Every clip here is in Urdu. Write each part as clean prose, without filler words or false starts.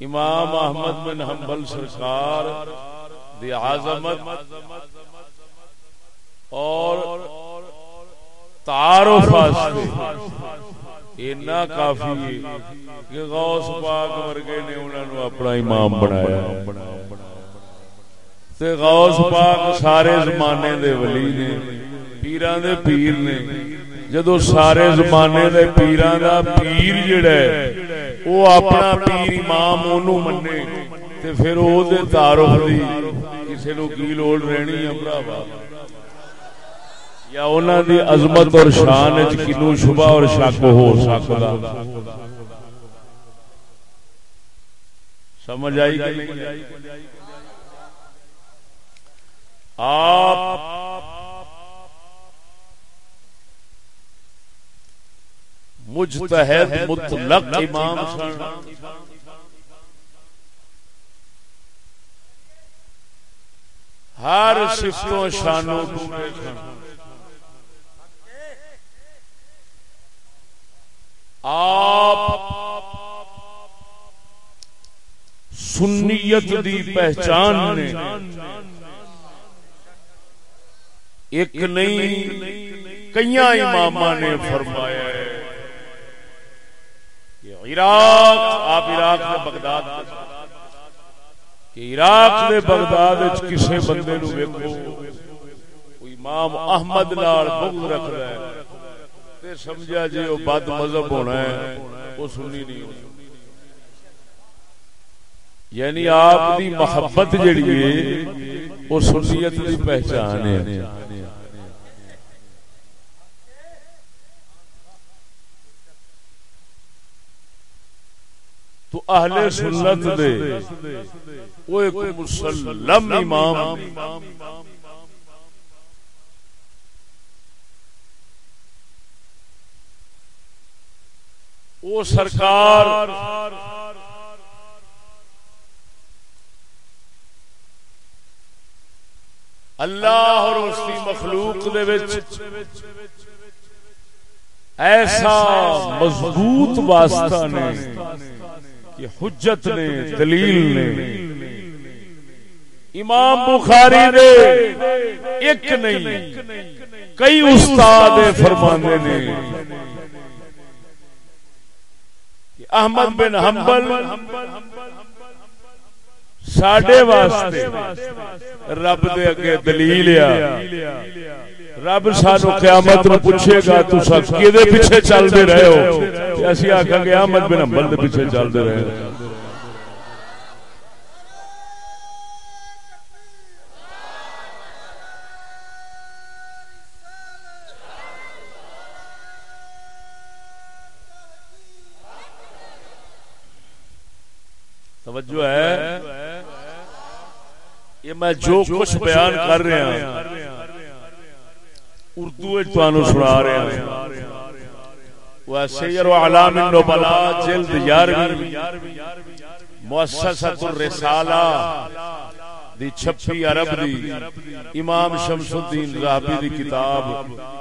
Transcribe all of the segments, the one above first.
امام احمد بن حنبل سرکار دی عظمت اور تعارف واسطے اتنا کافی ہے کہ غوث پاک ورگے نے انہاں نو اپنا امام بنایا تے غوث پاک سارے زمانے دے ولی نے پیراں دے پیر نے جدو سارے زمانے دے پیراں دا پیر جڑا ہے وہ اپنا پیر امام اونوں منے تے پھر او دے تعارف دی کسے نو کی لوڑ رہنی ہے بھراوا یا انہاں دی عظمت اور شان وچ کینو شبہ اور شک ہو سکدا سمجھ آئی کہ نہیں آپ مجتہد مطلق امام سن ہر صفتوں شانوں ڈھونڈے سن آپ سنیت دی پہچان نے ایک نہیں کئیاں اماماں نے فرمایا ہے کہ عراق آپ عراق دے بغداد کہ عراق دے بغداد وچ کسے بندے نو ویکھو کوئی امام احمد نال بغض رکھدا ہے تے سمجھا جی او بد مذہب ہونا ہے او سنی نہیں ہونا یعنی آپ دی محبت جڑی ہے او سنیت دی پہچان ہے تو اہل سنت دے وہ ایک مسلم امام وہ سرکار اللہ اور اس کی مخلوق دے وچ ایسا مضبوط واسطہ نے کہ حجت نے دلیل نے امام بخاری نے ایک نہیں کئی استاد فرمانے نے کہ احمد بن حنبل ساڈے واسطے رب دے اگے دلیل ہے رب سانو قیامت نو پوچھے گا تساں کدے پیچھے چلدے رہے ہو تے اسی آکھاں گے احمد بن حنبل دے پیچھے چلدے رہے توجہ ہے یہ میں جو کچھ بیان کر رہا ہوں اردو وچ تانوں سنا رہا ہوں وہ سیر اعلام النبلاء جلد 11 مؤسسۃ الرسالہ دی چھپی عرب دی امام شمس الدین ذہبی دی کتاب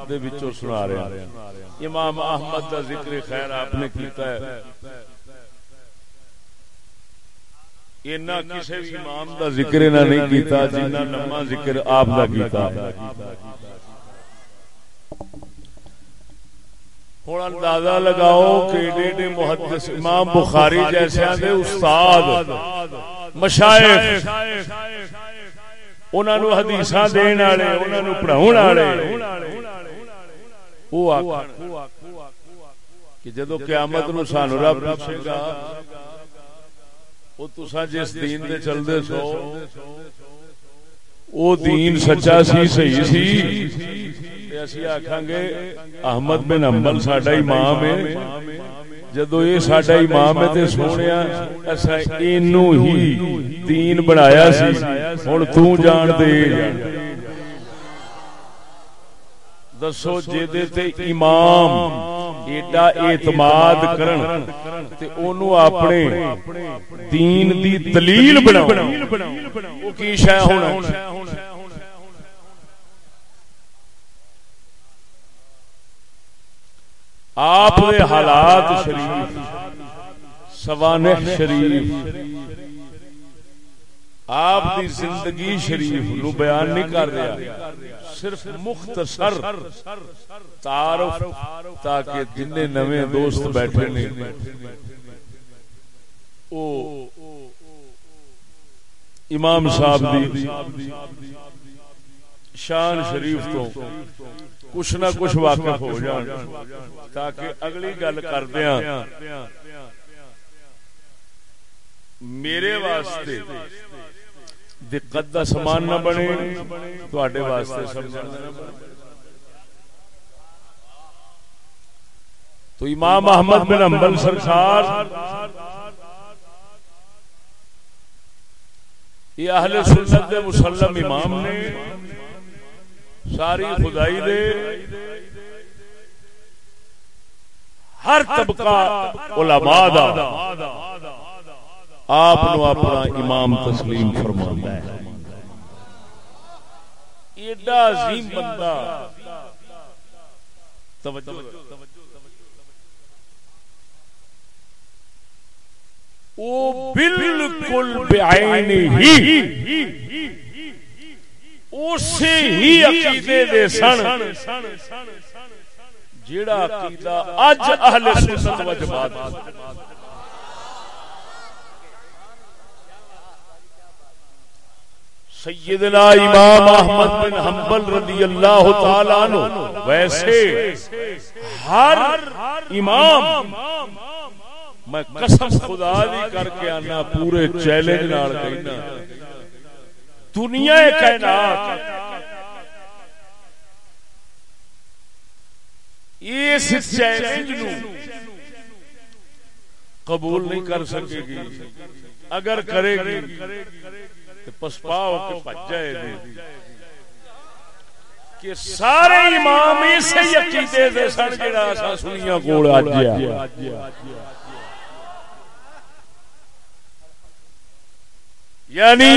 دے وچوں سنا رہا ہوں امام احمد دا ذکر خیر آپ نے کیتا ہے اینا کسی بھی امام دا ذکر نہ نہیں کیتا جنہ لمحہ ذکر آپ دا کیتا ہن اندازہ لگاؤ کہ ایڈے محدث امام بخاری جیسے دے استاد مشائخ انہاں نو حدیثاں دین والے انہاں نو پڑھاون والے او آکھن کہ جدوں قیامت نو سانو رب پوچھے گا وہ تساں جس دین دے چلدے سو او دین سچا سی صحیح سی تے اسی آکھاں گے احمد بن حنبل ساڈا امام ہے جدوں یہ ساڈا امام ہے تے سونیا اساں اینو ہی دین بنایا سی ہن تو جان دے دسو جے تے امام ایڈا اعتماد کرن تے اونوں اپنے دین دی دلیل بناون او کی شے ہونا آپ دے حالات شریف سوانح شریف آپ دی زندگی شریف نو بیان نہیں کر رہا، صرف مختصر تعارف تاکہ جن نویں دوست بیٹھے نے او امام صاحب دی شان شریف تو کچھ نہ کچھ واقف ہو جان، تاکہ اگلی گل کردیاں میرے واسطے دقت دا سامان نہ بنے، تواڈے واسطے سمجھن نہ بنے۔ تو امام احمد بن حنبل سرکار یہ اہل سنت دے مسلم امام نے، ساری خدائی دے ہر طبقہ علماء دا آپ نو اپنا امام تسلیم فرماتا ہے۔ ایڈا عظیم بندہ، توجہ او بالکل بعین ہی اسی ہی عقیدے دے سن جیڑا عقیدہ اج اہل سنت و جماعت سیدنا امام احمد بن حنبل رضی اللہ تعالی عنہ ویسے ہر امام، میں قسم خدا دی کر کے آنا پورے چیلنج نال کہنا، دنیا کائنات اس چیلنج نو قبول نہیں کر سکے گی، اگر کرے گی تو پسپا ہو کے بچ جائے گی کہ سارے امام اسے عقیدے دے سن جڑا اساں سنیاں کول اج آ۔ یعنی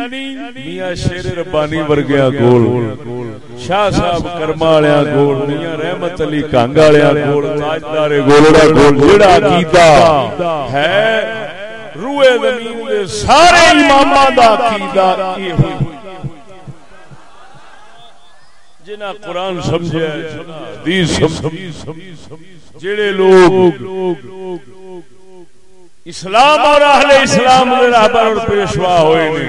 میاں شیر ربانی ورگیاں کول، شاہ صاحب کرما والیاں کول، میاں رحمت علی کانگ والیاں کول، تاجدار گولڑا کول جڑا عقیدہ ہے روئے زمین دے سارے اماماں دا عقیدہ یہ ہوئی، جنہاں قرآن سمجھے حدیث سمجھے، جڑے لوگ اسلام اور اہل اسلام دے رہبر اور پیشوا ہوئے نے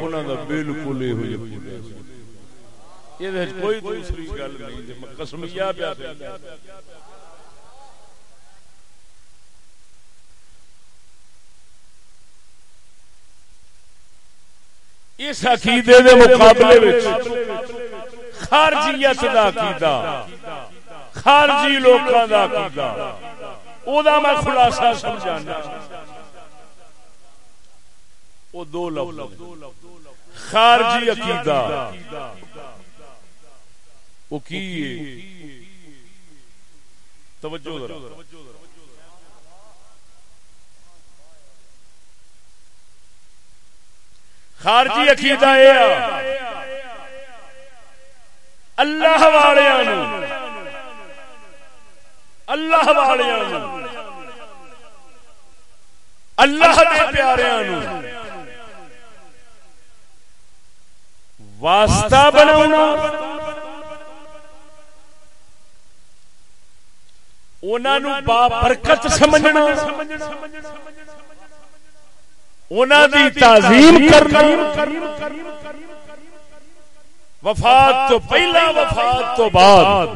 انہاں دا بالکل یہ ہوئی یہ وچ کوئی دوسری گل نہیں، میں قسمیہ پیا اس عقیدے دے مقابلے وچ خارجیت دا عقیدہ، خارجی لوکاں دا عقیدہ، او دا میں خلاصہ سمجھانا، او دو لفظ خارجی عقیدہ او کی ہے، توجہ ذرا، خارجی عقیدہ ہے اللہ والیاں نو، اللہ والیاں نو، اللہ دے پیاریاں نو واسطہ بناونا، انہاں نو بابرکت سمجھنا، انہاں دی تعظیم کرنا، وفات تو پہلا وفات تو بعد،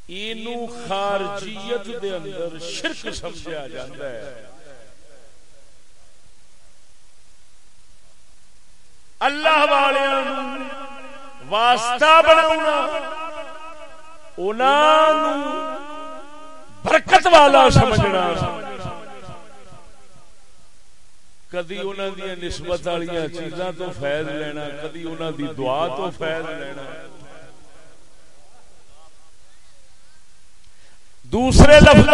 اینو خارجیت دے اندر شرک سمجھا جاتا ہے۔ اللہ والیاں نو واسطہ بناونا، انہاں نو برکت والا سمجھنا، کدی انہاں دی نسبت والیاں چیزاں تو فیض لینا، کدی انہاں دی دعا تو فیض لینا، دوسرے لفظ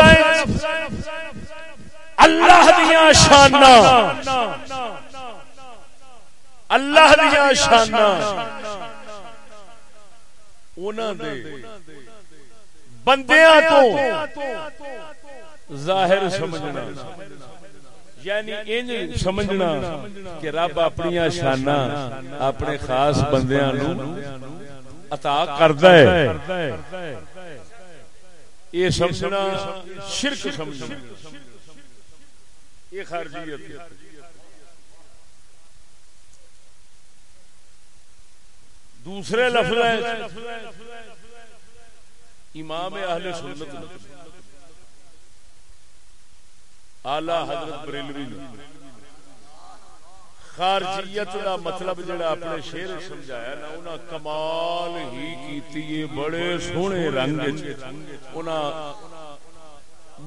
اللہ دیاں شاناں، اللہ دیاں شاناں انہاں دے بندیاں تو ظاہر سمجھنا یعنی انج سمجھنا کہ رب اپنی شاناں اپنے خاص بندیاں نو عطا کردا ہے، یہ سمجھنا شرک سمجھنا، یہ خارجیت ہے۔ دوسرے لفظ امام اہل سنت اعلی حضرت بریلوی نے خارجیت دا مطلب جڑا اپنے شعر سمجھایا نا، انہاں کمال ہی کیتی ہے، بڑے سونے رنگ انہاں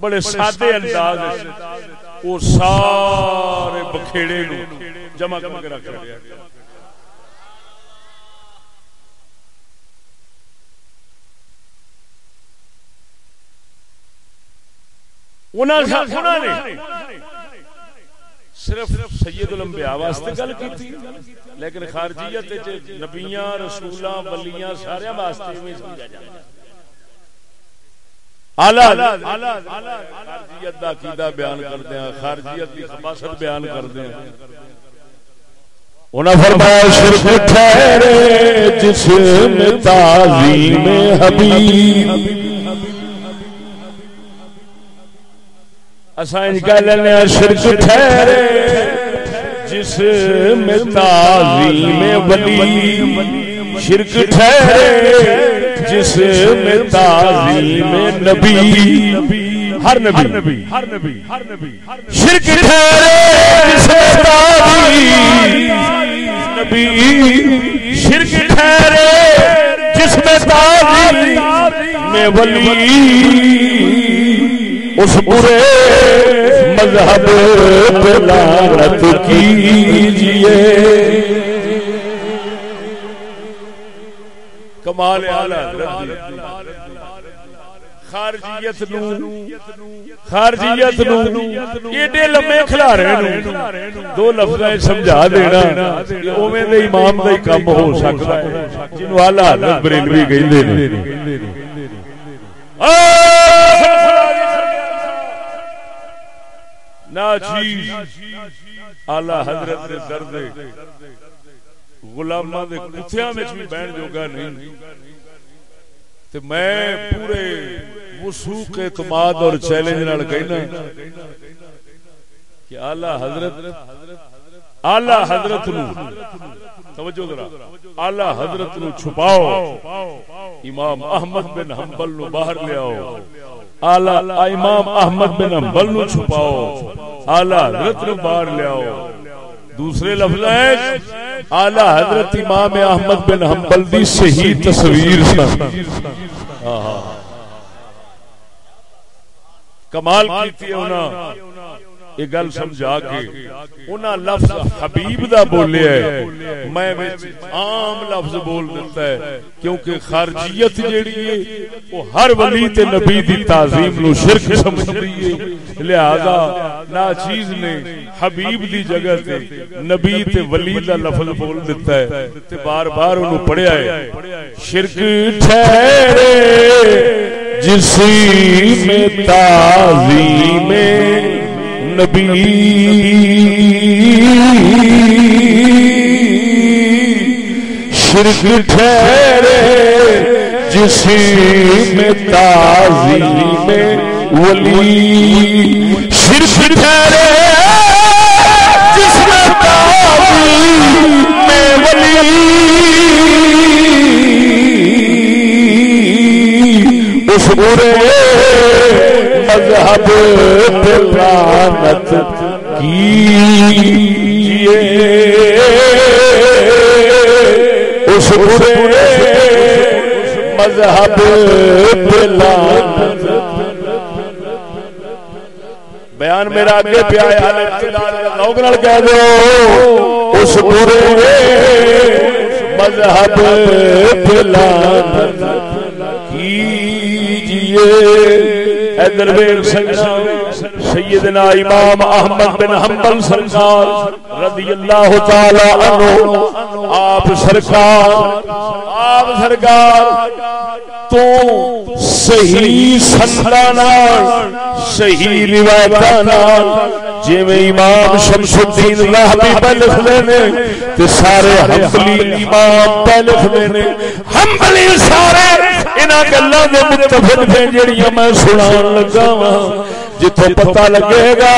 بڑے سادے انداز وہ سارے بکھیڑے نو جمع کر کے رکھ دیا۔ انہاں نے صرف سید الانبیاء واسطے گل کی، لیکن خارجیت نبیاں رسولاں ولیاں سارے واسطے میں سمجھا جاتا ہے۔ خارجیت دا عقیدہ بیان کردے ہیں، خارجیت کی خباثت بیان کردے ہیں۔ انہاں فرمایا شرک ٹھہرے جس میں تعظیم حبیب، اسائیں کہہ لینے ہیں شرک ٹھہرے جس میں تعظیم ولی، شرک ٹھہرے جس میں تعظیم نبی، ہر نبی شرک ٹھہرے جس میں تعظیم نبی، شرک ٹھہرے جس میں تعظیم ولی، اس برے مذہب پہ لعنت کیجئے۔ کمال اعلی حضرت خارجیت نو ایڈے لمبے کھلارے نو دو لفظاں سمجھا دینا کہ اوویں دے امام دا ہی کم ہو سکدا ہے جنوں اعلی حضرت بریلوی کہندے نے۔ ناچیز اعلی حضرت دے درد غلاماں دے کتھیاں وچ بھی بہن جوگا نہیں، تے میں پورے وثوق اعتماد اور چیلنج نال کہنا کہ اعلی حضرت نو توجہ ذرا، اعلی حضرت نو چھپاؤ، امام احمد بن حنبل نو باہر لے آؤ، امام احمد بن حنبل نو چھپاؤ، اعلی حضرت نو باہر لے آؤ۔ دوسرے لفظ ہے اعلی حضرت امام احمد بن حنبل دی صحیح تصویر سن، کمال کیتی ہے انہاں یہ گل سمجھا کے، انہاں لفظ حبیب دا بولیا ہے، میں عام لفظ بول دیتا ہے، کیونکہ خارجیت جیڑی ہے وہ ہر ولی تے نبی دی تعظیم نو شرک سمجھدی ہے، لہذا ناچیز نے حبیب دی جگہ تے نبی تے ولی دا لفظ بول دیتا ہے تے بار بار انہوں پڑھیا ہے۔ شرک ٹھہرے جس میں تعظیم نبی، شرک ٹھہرے جس میں تعظیم ولی، شرک ٹھہرے جس میں تعظیم ولی، اس برے مذہب پہ لعنت کیجئے، اس برے مذہب پہ لعنت۔ بیان میرا آگے پہ آیا لوگ نال کہہ دو، اس برے مذہب پہ لعنت کیجئے۔ ادھر ویکھ سیدنا امام احمد بن حنبل سرکار رضی اللہ تعالی عنہ آپ سرکار تو صحیح سنداں نال صحیح روایتاں نال جویں امام شمس الدین ذہبی پہ لکھدے نے تے سارے حنبلی امام پہ لکھدے نے حنبلی سارے انہاں گلاں دے متفق نے جڑیاں میں سنان لگا وا جتھوں پتہ لگے گا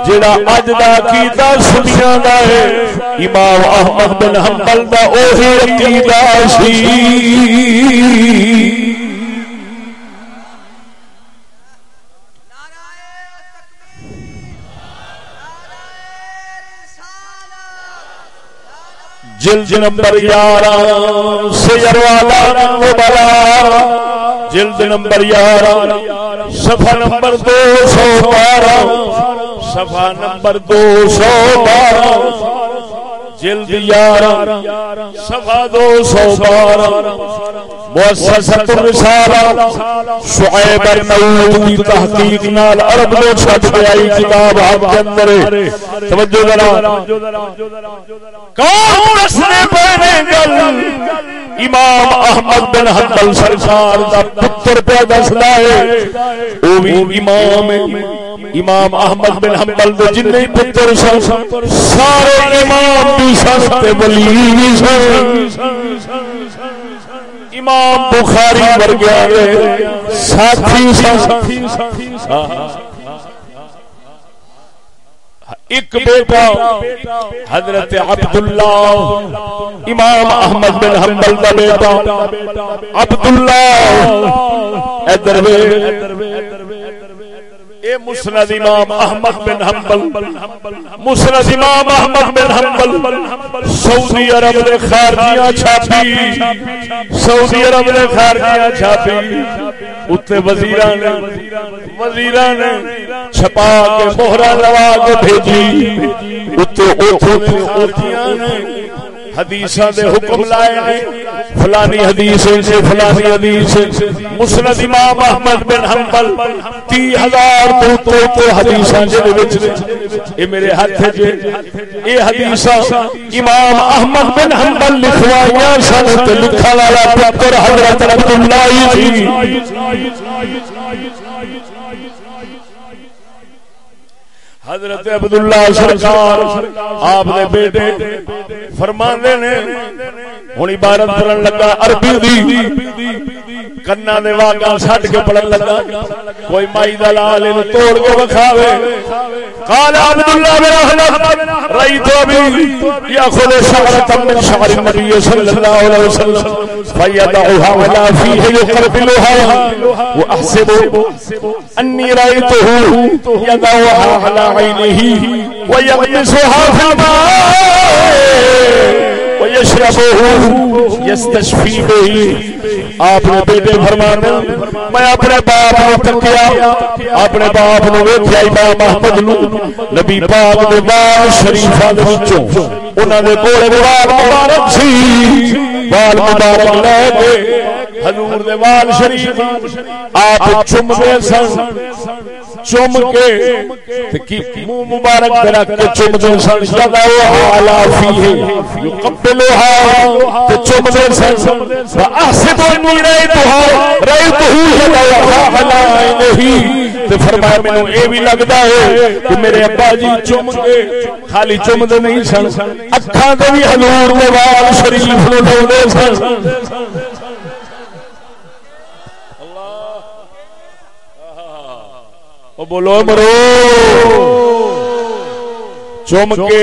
جڑا اج دا عقیدہ سنیاں دا ہے امام احمد بن حنبل دا اوہی عقیدہ سی جلد نمبر 11 سیر والا مبارا جلد نمبر 11 صفحہ نمبر 212 صفحہ نمبر 212 جلد 11 صفحہ 212 مؤسسۃ الرسالہ شعیب النووی کی تحقیق نال عرب میں چھپ کے آئی کتاب آپ کے اندر توجہ ذرا کون دسنے پہنے گل امام احمد بن حنبل سرکار دا پتر پہ دسدا ہے او بھی امام احمد بن حنبل دے جننے پتر سن سارے امام بھی سن تے ولی بھی سن امام بخاری ورگے ساتھی سن ایک بیٹا حضرت عبداللہ امام احمد بن حنبل دا بیٹا عبداللہ ادھر اے مسند امام احمد بن حنبل مسند امام احمد بن حنبل سعودی عرب نے خارجیاں چھاپی سعودی عرب نے خارجیاں چھاپی اتنے وزیراں نے چھپا کے مہرہ لوا کے بھیجی اتنے حدیثاں دے حکم لائے نے فلانی حدیث سے فلانی حدیث مسند امام احمد بن حنبل 30,000 تو حدیثاں دے وچ اے میرے ہاتھ جے اے حدیثاں امام احمد بن حنبل لکھوائیاں سن تے لکھن والا پتر حضرت عبداللہ جی حضرت عبداللہ سرکار آپ نے بیٹے فرماندے نے ہن عبارت پڑھن لگا عربی دی کنا دے واگا سٹ کے پڑھن لگا کوئی مائی دا لال نو توڑ کے وکھاوے قال عبداللہ بن احمد رأيت ابي ياخذ شعرة من شعر النبي صلى الله عليه وسلم فيدعها ولا فيه يقبلها واحسب اني رأيته يدعها على عينه ويغمسها في الماء ويشربه يستشفي به آپ نے بیٹے فرمانا میں اپنے باپ نو تکیا اپنے باپ نو ویکھیا امام احمد نو نبی پاک دے بال شریفاں دے وچوں انہاں دے کول وال مبارک سی وال مبارک لے کے حضور دے وال شریف آپ چومدے سن چوم کے منہ مبارک رکھ کے چومدے سن جدا حالا فیہ یقبلها تے چومدے سن واحسب انی رأیتہ یدعها علی عینہ تے فرمایا مینوں اے بھی لگدا ہے کہ میرے ابا جی چوم کے خالی چومدے نہیں سن اکھاں تے بھی حضور دے وال شریف نو لاوندے سن او بولو مرو چوم کے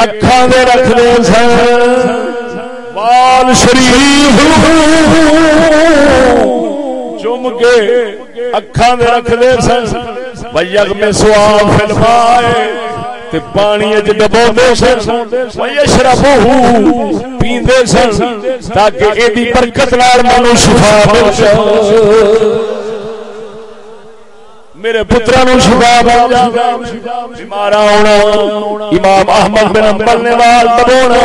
اکھاں دے رکھ دے سن وال شریف چوم کے اکھاں دے رکھ دے سن ویغمسوا فی الماء تے پانی وچ ڈبوندے سن ویشربوہ پیندے سن تاکہ ایدی برکت نال مینوں شفا مل جائے میرے پترا نو شفا مل جائے بیمارا ہونا امام احمد بن حنبل نے وال دبونا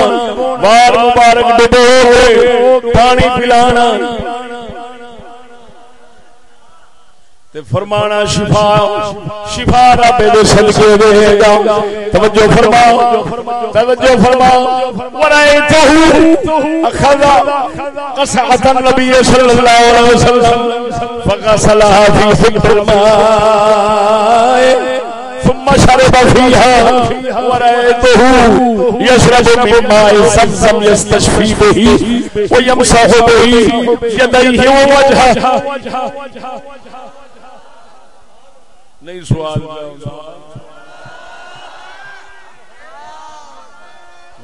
وال مبارک ڈبو کے پانی پلانا تے فرمانا شفا رب دے صدقے دے گا. توجہ فرماؤ ورائتہ اخذ قصعۃ النبی صلی اللہ علیہ وسلم فغسلها فی فکر الماء ثم شرب فيها ورأيته يشرب من ماء زمزم يستشفي به ويمسح به يديه ووجهه. نہیں سوال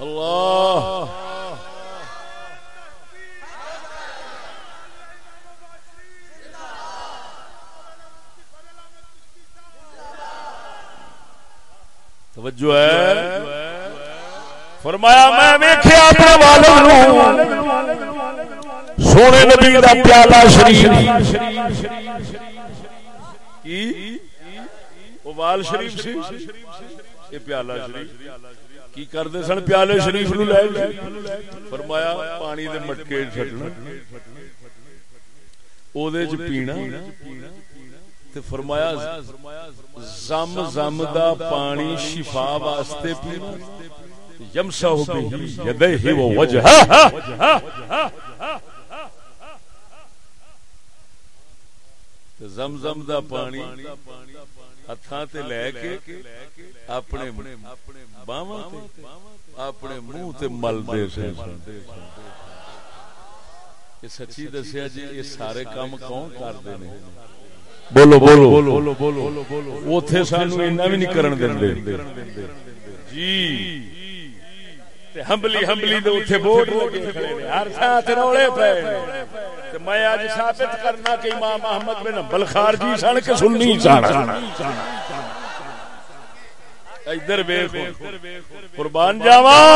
اللہ توجہ ہے. فرمایا میں ویکھیا اپنے والوں سونے نبی دا پیالہ شریف کی وال شریف سی یہ پیالہ شریف کی کردے سن پیالے شریف نو لے کے فرمایا پانی دے مٹکے چھٹنا او دے وچ پینا تے فرمایا زم زم دا پانی شفا واسطے پینا یمسح به یدیہ ووجہہ زمزم دا پانی ہتھاں تے لے کے اپنے باواں تے اپنے منہ تے مل دے سن. یہ سچی دسیا جی یہ سارے کام کون کردے نے؟ بولو بولو بولو اوتھے سانو اینا بھی نہیں کرن دیندے جی. تے ہمبلی دے اوتھے بورڈ لگے کھڑے نے ہر تھاں تے رولے پئے نے. تے میں اج ثابت کرنا کہ امام احمد بن حنبل خارجی سن کے سنی سن. ادھر ویکھو قربان جاواں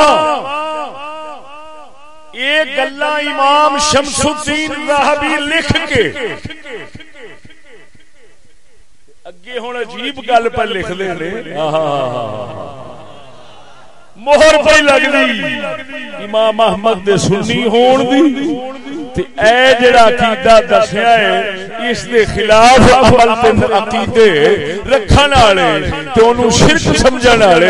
یہ گلاں امام شمس الدین ذہبی لکھ کے اگے ہن عجیب گل پہ لکھ دے نے مہر پہ لگدی امام احمد دے سنی ہون دی تے اے جڑا عقیدہ دسیا ہے اس دے خلاف عمل تے عقیدے رکھن والے تے اونوں شرک سمجھن والے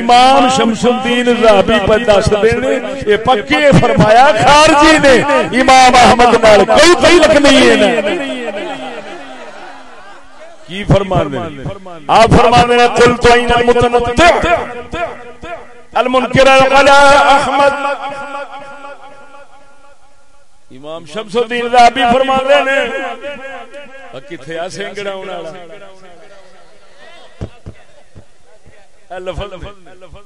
امام شمس الدین ذہبی پہ دس دے نے اے پکے فرمایا خارجی نے امام احمد نال کوئی تعلق نہیں ہے. کی فرمانے آپ فرمانے ہیں قل تو این المتنطع المنکر علی احمد. امام شمس الدین ذہبی فرماندے نے کتھے آ سنگڑا والا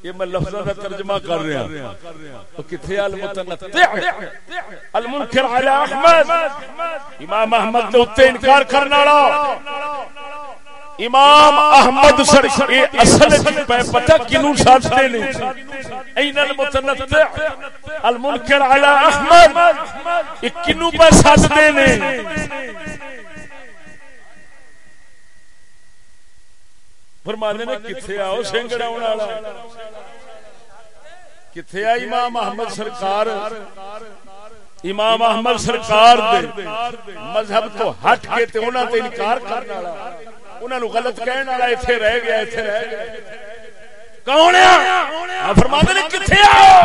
یہ میں لفظاں دا ترجمہ کر رہا ہوں. کتھے المتنطع المنکر علی احمد امام احمد دے اوتے انکار کرن والا امام احمد سر اصل پتہ کینوں ساتھے نے این المتنطع المنکر علی احمد یہ کینوں پہ ساتھے نے فرمانے نے کتھے آؤ سنگڑا والا کتھے آ امام احمد سرکار امام احمد سرکار دے مذہب تو ہٹ کے تے انہاں تے انکار کرن والا انہاں نو غلط کہن والا ایتھے رہ گیا کون ہے فرماتے نے کتھے آؤ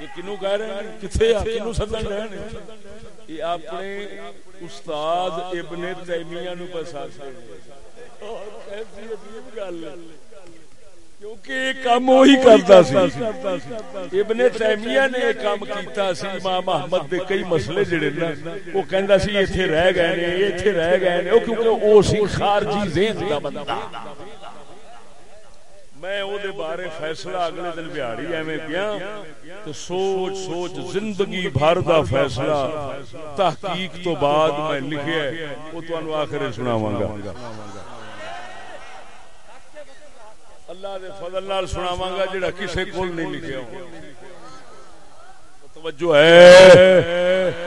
یہ کنوں کہہ رہے ہیں کتھے آ کنوں سدن رہے ہیں یہ اپنے استاد ابن تیمیہ نو پساسے ایسی عجیب گل کیونکہ یہ کام وہی کرتا سی ابن تیمیہ نے یہ کام کیتا سی. امام احمد دے کئی مسئلے جڑے نا وہ کہندا سی ایتھے رہ گئے نے ایتھے رہ گئے نے کیونکہ او سی خارجی ذہن دا بندہ. میں او دے بارے فیصلہ اگلے دن بہاڑی ایویں کیا تو سوچ سوچ زندگی بھر دا فیصلہ تحقیق تو بعد میں لکھیا ہے وہ تانوں آخر سناواں گا. اللہ دے فضل نال سناواں گا جڑا کسے کول نہیں لکھیا ہو. توجہ ہے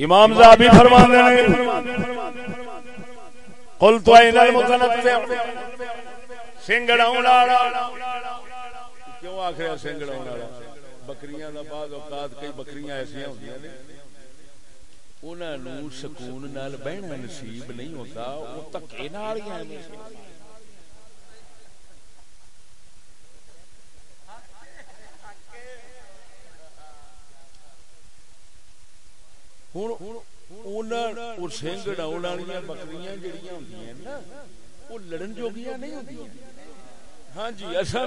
امام ذہبی فرماندے ہیں قلت این المتنطع سنگڑاؤں والا کیوں آخر سنگڑاؤں والا بکریاں دا بعض اوقات کئی بکریاں ایسیاں ہوندیاں نے انہاں نوں سکون نال بہنا نصیب نہیں ہوتا، وہ دھکے نال ہی آئے ہوں سنگ ڈاؤن والی بکریاں جہاں ہوندیاں نا وہ لڑن جوگیاں نہیں ہوندیاں. ہاں جی اساں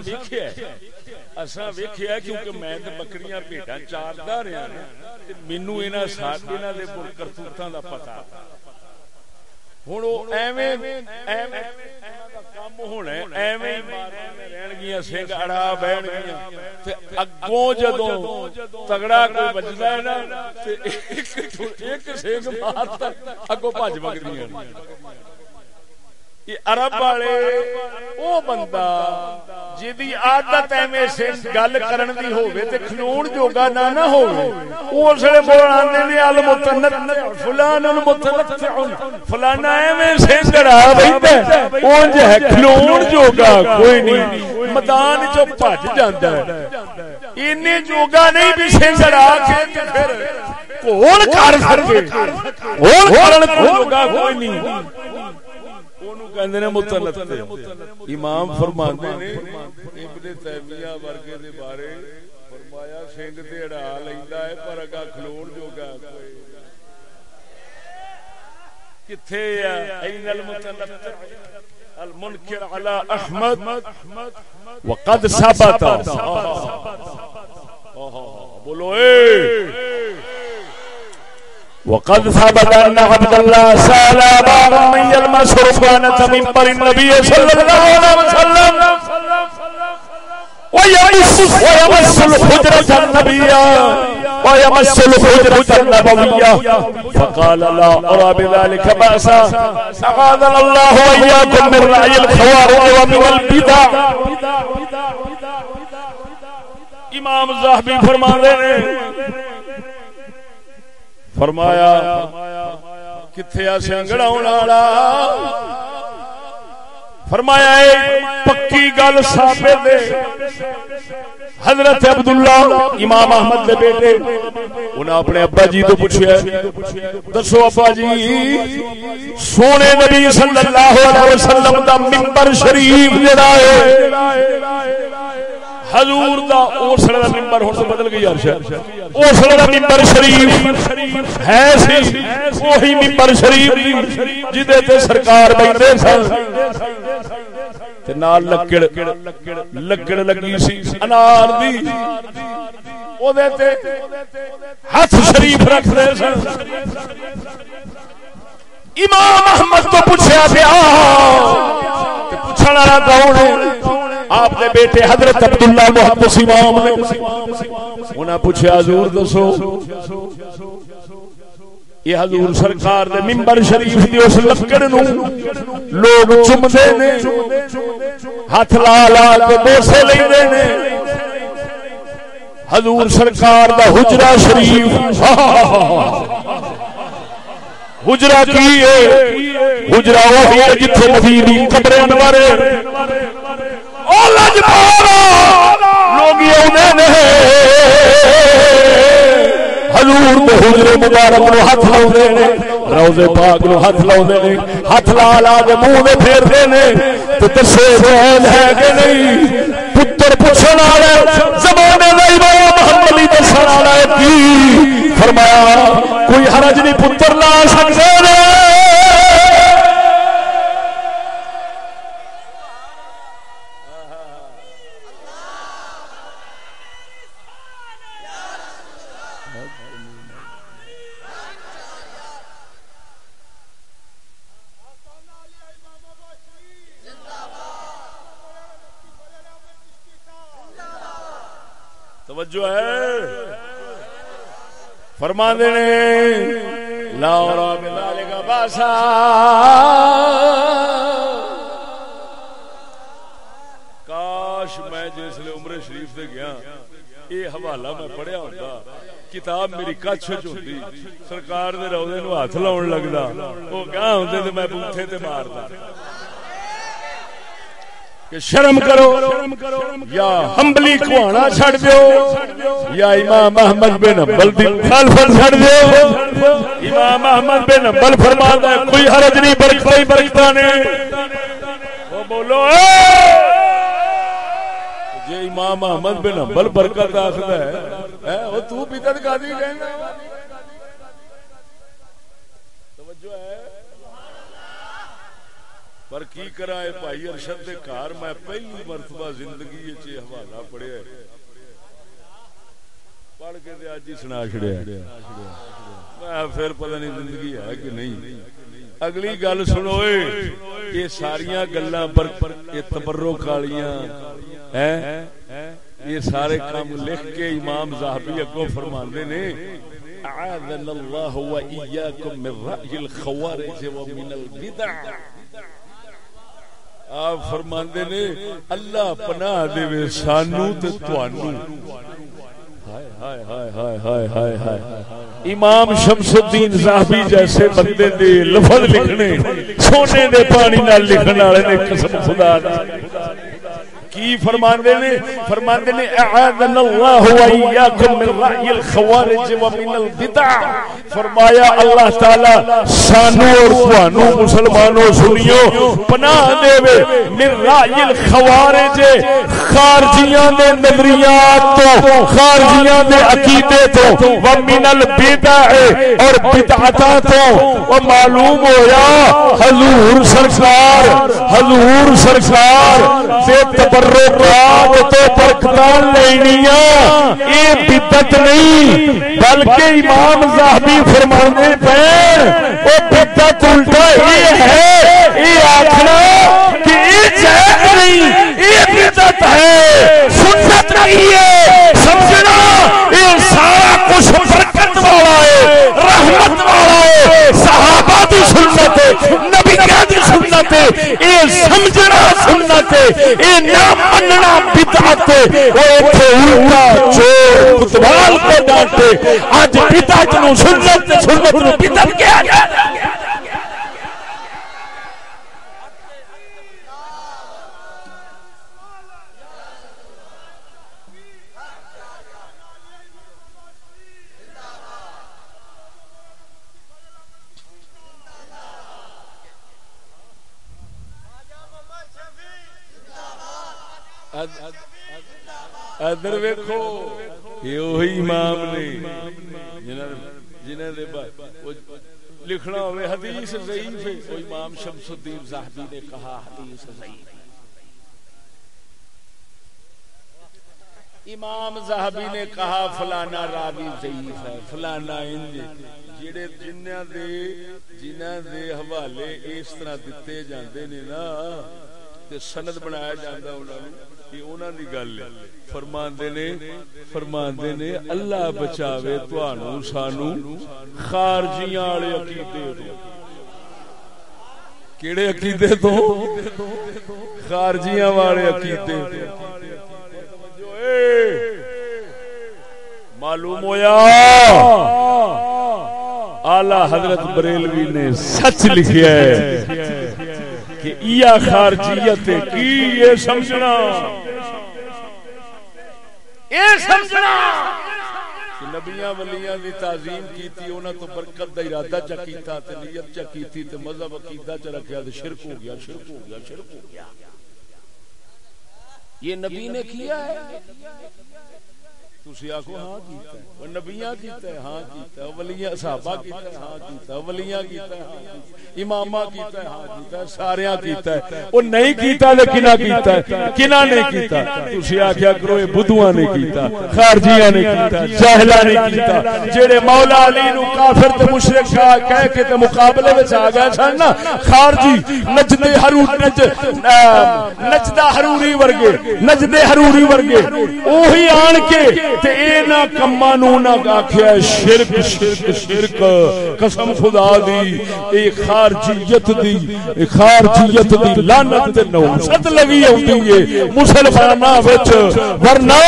ویکھیا کیونکہ میں تے بکریاں بھیڈاں چاردا رہیا تے مینوں انہاں انہاں دے کرتوتاں دا پتہ. ہن او ایویں کام ہونا ایویں رہن گیاں سنگ اڑا بہن گیاں تے اگوں جدوں تگڑا کوئی بجدا ہے نا تے ایک سنگ مارتا اگوں بھج بکریاں. یہ عرب والے او بندہ جدی عادت ایویں سنگ گل کرن دی ہوے تے کھلون جوگا نہ ہوے اس ویلے بولاندے نے المتنطع فلان المتنطع فلانا ایویں سنگ اڑا بیندا اونج ہے کھلون جوگا کوئی نہیں میدان چوں بھج جاندا ہے. اینے جوگا نہیں بھی سنگ اڑا کے تے پھر کول کر سکے کول کرن جوگا کوئی نہیں. امام فرماندے نے ابن تیمیہ ورگے دے بارے فرمایا سنگ تے اڑا لیندا ہے پر اگا کھلون جوگا کوئی کتھے ہے. این المتنطع المنکر علی احمد وقد ثبت. بولو وقد ثبت ان عبد الله سال بابا من يلمس ركبانة منبر النبي صلى الله عليه وسلم ويمس الحجرة النبية ويمس الحجرة النبوية فقال لا أرى بذلك بأسا أعاذنا الله وإياكم من رأي الخوارج ومن البدع. امام ذہبی فرماتے ہیں فرمایا کتھے آ سنگڑاؤن والا فرمایا پکی گل ثابت ہے. حضرت عبداللہ امام احمد دے بیٹے انہاں اپنے ابا جی تو پوچھیا دسو ابا جی سونے نبی صلی اللہ علیہ وسلم دا منبر شریف جڑا ہے حضور دا اوسڑا دا منبر ہن تو بدل گئی ارشد اوسڑا دا منبر شریف ہے سی وہی منبر شریف جدے تے سرکار بیٹھے سن تے نال لکڑ لگی سی انار دی او دے تے ہاتھ شریف رکھ دے سن. امام احمد تو پوچھا گیا کہ پوچھن والا کون ہے؟ آپ نے بیٹے حضرت عبداللہ محدث امام نے انہاں پوچھا حضور دسو یہ حضور سرکار دے منبر شریف دی اس لکڑ نو لوگ چومدے نے ہاتھ لا لا کے بوسے لیندے نے. حضور سرکار دا حجرہ شریف حجرہ کی ہے حجرہ وہی ہے جتھے نبی دی قبر انور لوگ حضور دے حجرے مبارک نو ہاتھ لاؤندے نے روضے پاک نو ہاتھ لاؤندے نے ہاتھ لا لا کے منہ میں پھیردے نے تے دسے کون ہے کہ نہیں پتر پوچھن والے زمانے دا امام محمد علی دسن والا کی فرمایا کوئی حرج نہیں پتر لا سکدے نے. توجہ ہے فرما دینے لا اورا بذالک باسا. کاش میں جس لئے عمرہ شریف سے گیا یہ حوالہ میں پڑھیا ہوتا کتاب میری کچھ ہوتی سرکار دے روضے نو ہاتھ لاؤن لگدا وہ کہاں ہوندے تے میں بوٹھے تے ماردا. کہ شرم کرو یا ہمبلی کھوانا چھڑ دیو یا امام احمد بن حنبل دی مخالفت چھڑ دیو. امام احمد بن حنبل فرماتا ہے کوئی حرج نہیں برکتیں ہی برکتاں نے. وہ بولو جے امام احمد بن حنبل برکت آخدا ہے وہ تو بدعت قاضی کہنا. توجہ ہے پر کی کرا ہے بھائی ارشد دے گھر میں پہلی مرتبہ زندگی وچ یہ حوالہ پڑھیا ہے پڑھ کے تے اج ہی سنا چھڑیا میں پھر پتہ نہیں زندگی ہے کہ نہیں. اگلی گل سنو یہ ساریاں گلاں پر تبرک والیاں ہیں یہ سارے کام لکھ کے امام ذہبی اگوں فرماندے نے اعاذنا اللہ وإياكم من رأي الخوارج ومن البدع. آپ فرماندے نے اللہ پناہ دے سانو تے تانوں. ہائے ہائے ہائے ہائے ہائے ہائے امام شمس الدین ذہبی جیسے بندے دے لفظ لکھنے سونے دے پانی نال لکھن والے نے قسم خدا دی کی فرماندے نے اعاذنا اللہ وإياكم من رأي الخوارج ومن البدع. فرمایا اللہ تعالی سانو اور تانوں مسلمانوں سنیو پناہ دے من رأي الخوارج خارجیاں دے نظریات تو خارجیاں دے عقیدے تو ومن البدع اور بدعتاں تو. وہ معلوم ہویا حضور سرکار سے تبرکات تو برکتاں لینیاں یہ بدعت نہیں بلکہ امام ذہبی فرمانے پہ وہ بدعت الٹا یہ ہے یہ آخنا کہ یہ جائز نہیں یہ بدعت ہے سنت نہیں ہے. سمجھنا یہ سارا کچھ برکت والا ہے رحمت والا ہے صحابہ دی سنت ہے نبیوں دی سنت ہے. یہ سمجھنا سنت ہے یہ نہ مننا بدعت ہے. وہ ایتھے الٹا چور کتوال کو ڈانٹے اج بدعت نو سنت نو بدعت کہا جاتا ہے. ادھر ویکھو یہ وہی امام نے جنہاں دے لکھنا ہوئے حدیث ضعیف ہے وہ امام شمس الدین ذہبی نے کہا حدیث ضعیف. امام ذہبی نے کہا فلانا راوی ضعیف ہے فلانا انج. جڑے جنہاں دے حوالے اس طرح دتے جاندے نے نا تے سند بنایا جاندا انہاں نوں یہ انہاں دی گل ہے. فرماندے نے اللہ بچاوے تانوں سانوں خارجیاں والے عقیدے تو. کیڑے عقیدے تو؟ خارجیاں والے عقیدے تو. معلوم ہویا اعلی حضرت بریلوی نے سچ لکھیا ہے کہ یہ خارجیت کی یہ سمجھنا کہ نبیاں ولیاں دی تعظیم کیتی انہاں تو برکت دا ارادہ چا کیتا تے نیت چا کیتی تے مذہب عقیدہ چا رکھیا تے شرک ہو گیا. یہ نبی نے کیا ہے تسی آکھو ہاں کیتا ہے. وہ نبیاں کیتا ہے ہاں کیتا ہے. ولیاں صحابہ کیتا ہے ہاں کیتا ہے. ولیاں کیتا ہے ہاں کیتا ہے. امامہ کیتا ہے ہاں کیتا ہے. ساریاں کیتا ہے. وہ نہیں کیتا تے کنا کیتا ہے کنا نے کیتا. تسی آکھیا کرو اے بدھواں نے کیتا خارجیاں نے کیتا جاہلاں نے کیتا. جڑے مولا علی نو کافر تے مشرک کہہ کے تے مقابلے وچ آ گئے سن نا خارجی نجدے حروری ورگے وہی آن کے تے اینا کماں نوں نہ آکھیا شرک شرک شرک قسم خدا دی اے خارجیت دی لعنت تے نوست لگی ہوندی ہے مسلماناں وچ ورنہ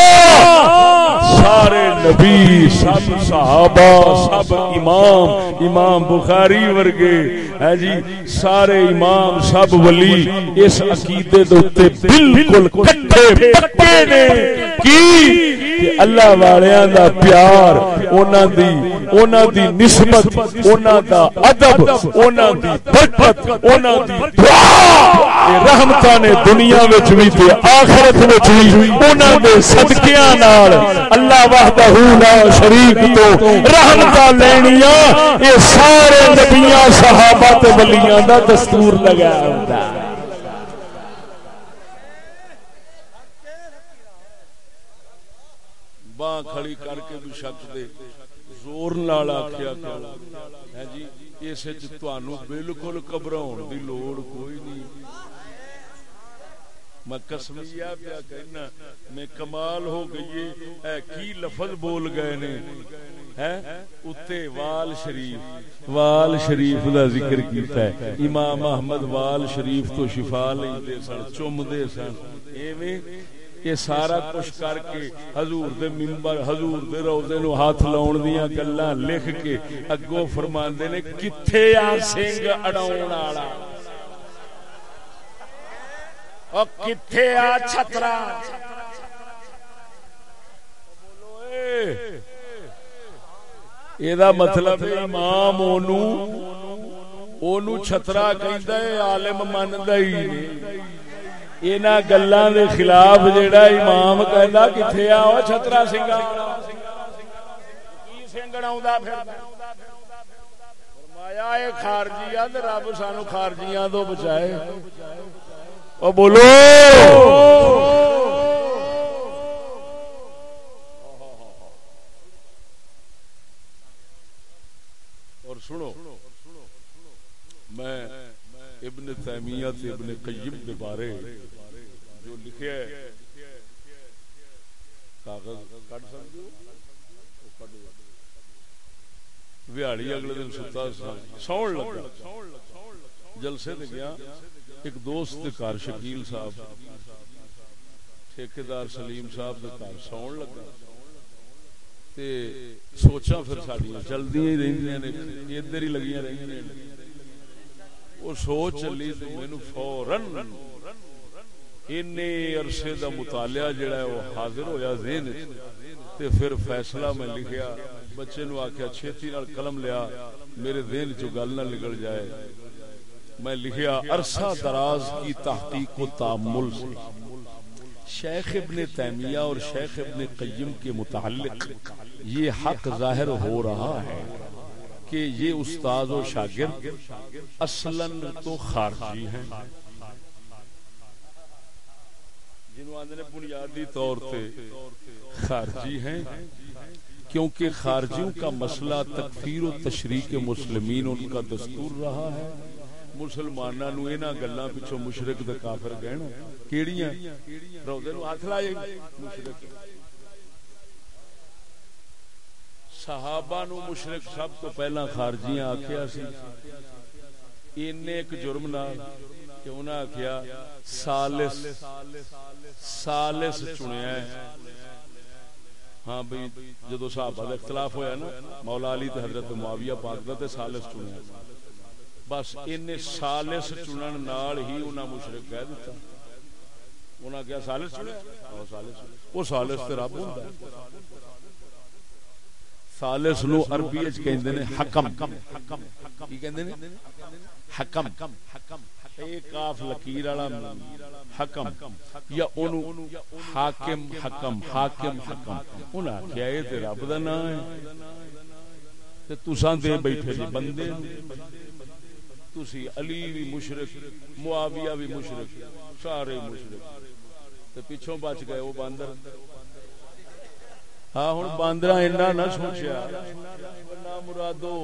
سارے نبی سب صحابہ سب امام بخاری ورگے ہے جی سارے امام سب ولی اس عقیدے دے اوتے بالکل کٹھے پکے نے کہ اللہ والیاں دا پیار انہاں دی نسبت انہاں دا ادب انہاں دی برکت انہاں دی دعا رحمتاں نے دنیا وچ وی تے آخرت وچ وی انہاں دے صدقیاں نال اللہ وحدہ لا شریک تو رحمتاں لینیاں اے سارے نبیاں صحابہ تے ولیاں دا دستور لگا ہوندا باں کھڑی کر کے بھی شخص دے زور نال آکھیا کرو ہے جی اس وچ تانوں بالکل گھبراؤن دی لوڑ کوئی نہیں میں قسمیہ پیا کہنا میں کمال ہو گئی اے کی لفظ بول گئے نے ہے اتے وال شریف دا ذکر کیتا ہے امام احمد وال شریف تو شفا لیندے سن چومدے سن ایویں یہ سارا کچھ کر کے حضور دے منبر حضور دے روضے نو ہاتھ لاؤن دیاں گلاں لکھ کے اگوں فرماندے نے کتھے آ سنگ اڑاؤن والا او کتھے آ چھترا بولو اے ایدا مطلب امام اونوں چھترا کہندا ہے عالم مندا ہی اینا گلاں دے خلاف جیڑا امام کہندا کتھے آ او چھترا سنگا کی سنگڑاوندا پھر فرمایا اے خارجیاں تے رب سانو خارجیاں تو بچائے او بولو اور سنو میں ابن تیمیہ تے ابن قیم کے بارے جو لکھیا ہے کاغذ کٹ سکتے ہو ویاڑی اگلے دن ستا سون لگا جلسے تے گیا ایک دوست دے گھر شکیل صاحب ٹھیکیدار سلیم صاحب دے گھر سون لگا تے سوچاں پھر ساڈیاں چلدیاں ہی رہندیاں نے ادھر ہی لگیاں رہندیاں نے وہ سوچ چلی تو مینوں فوراً انے عرصے دا مطالعہ جڑا ہے وہ حاضر ہویا ذہن تے پھر فیصلہ میں لکھیا بچے نو آکھیا چھتی نال قلم لیا میرے ذہن چوں گل نہ نکل جائے میں لکھیا عرصہ دراز کی تحقیق و تأمل سے شیخ ابن تیمیہ اور شیخ ابن قیم کے متعلق یہ حق ظاہر ہو رہا ہے کہ یہ استاد و شاگرد اصلاً تو خارجی ہیں جنہوں نے بنیادی طور پہ خارجی ہیں کیونکہ خارجیوں کا مسئلہ تکفیر و تشریک مسلمین ان کا دستور رہا ہے مسلماناں نو انہاں گلاں پچھوں مشرک تے کافر کہنا کیڑیاں روضے نو ہاتھ لائے مشرک صحابہ نو مشرک سب تو پہلا خارجیاں آکھیا سی اینے ایک جرم نال کہ انہاں آکھیا سالس چنیا ہے ہاں بھئی جدو صحابہ دا اختلاف ہویا نا مولا علی تے حضرت معاویہ پاک دا تے سالس چنیا بس انہیں سالس چنن نال ہی انہاں مشرک کہہ دیتا انہاں کیا سالس چنیا وہ سالس تے رب ہوندا ہے سالس نو عربی وچ کہندے نے حکم کی کہندے نے حکم اے کاف لکیر والا حکم یا اونوں حاکم حکم انہاں کیا اے تے رب دا نام ہے تے تساں دے بیٹھے جی بندے تسی علی بھی مشرک معاویہ بھی مشرک سارے مشرک تے پیچھوں بچ گئے وہ باندر ہاں ہن باندراں اینا نہ سوچیا نا مرادو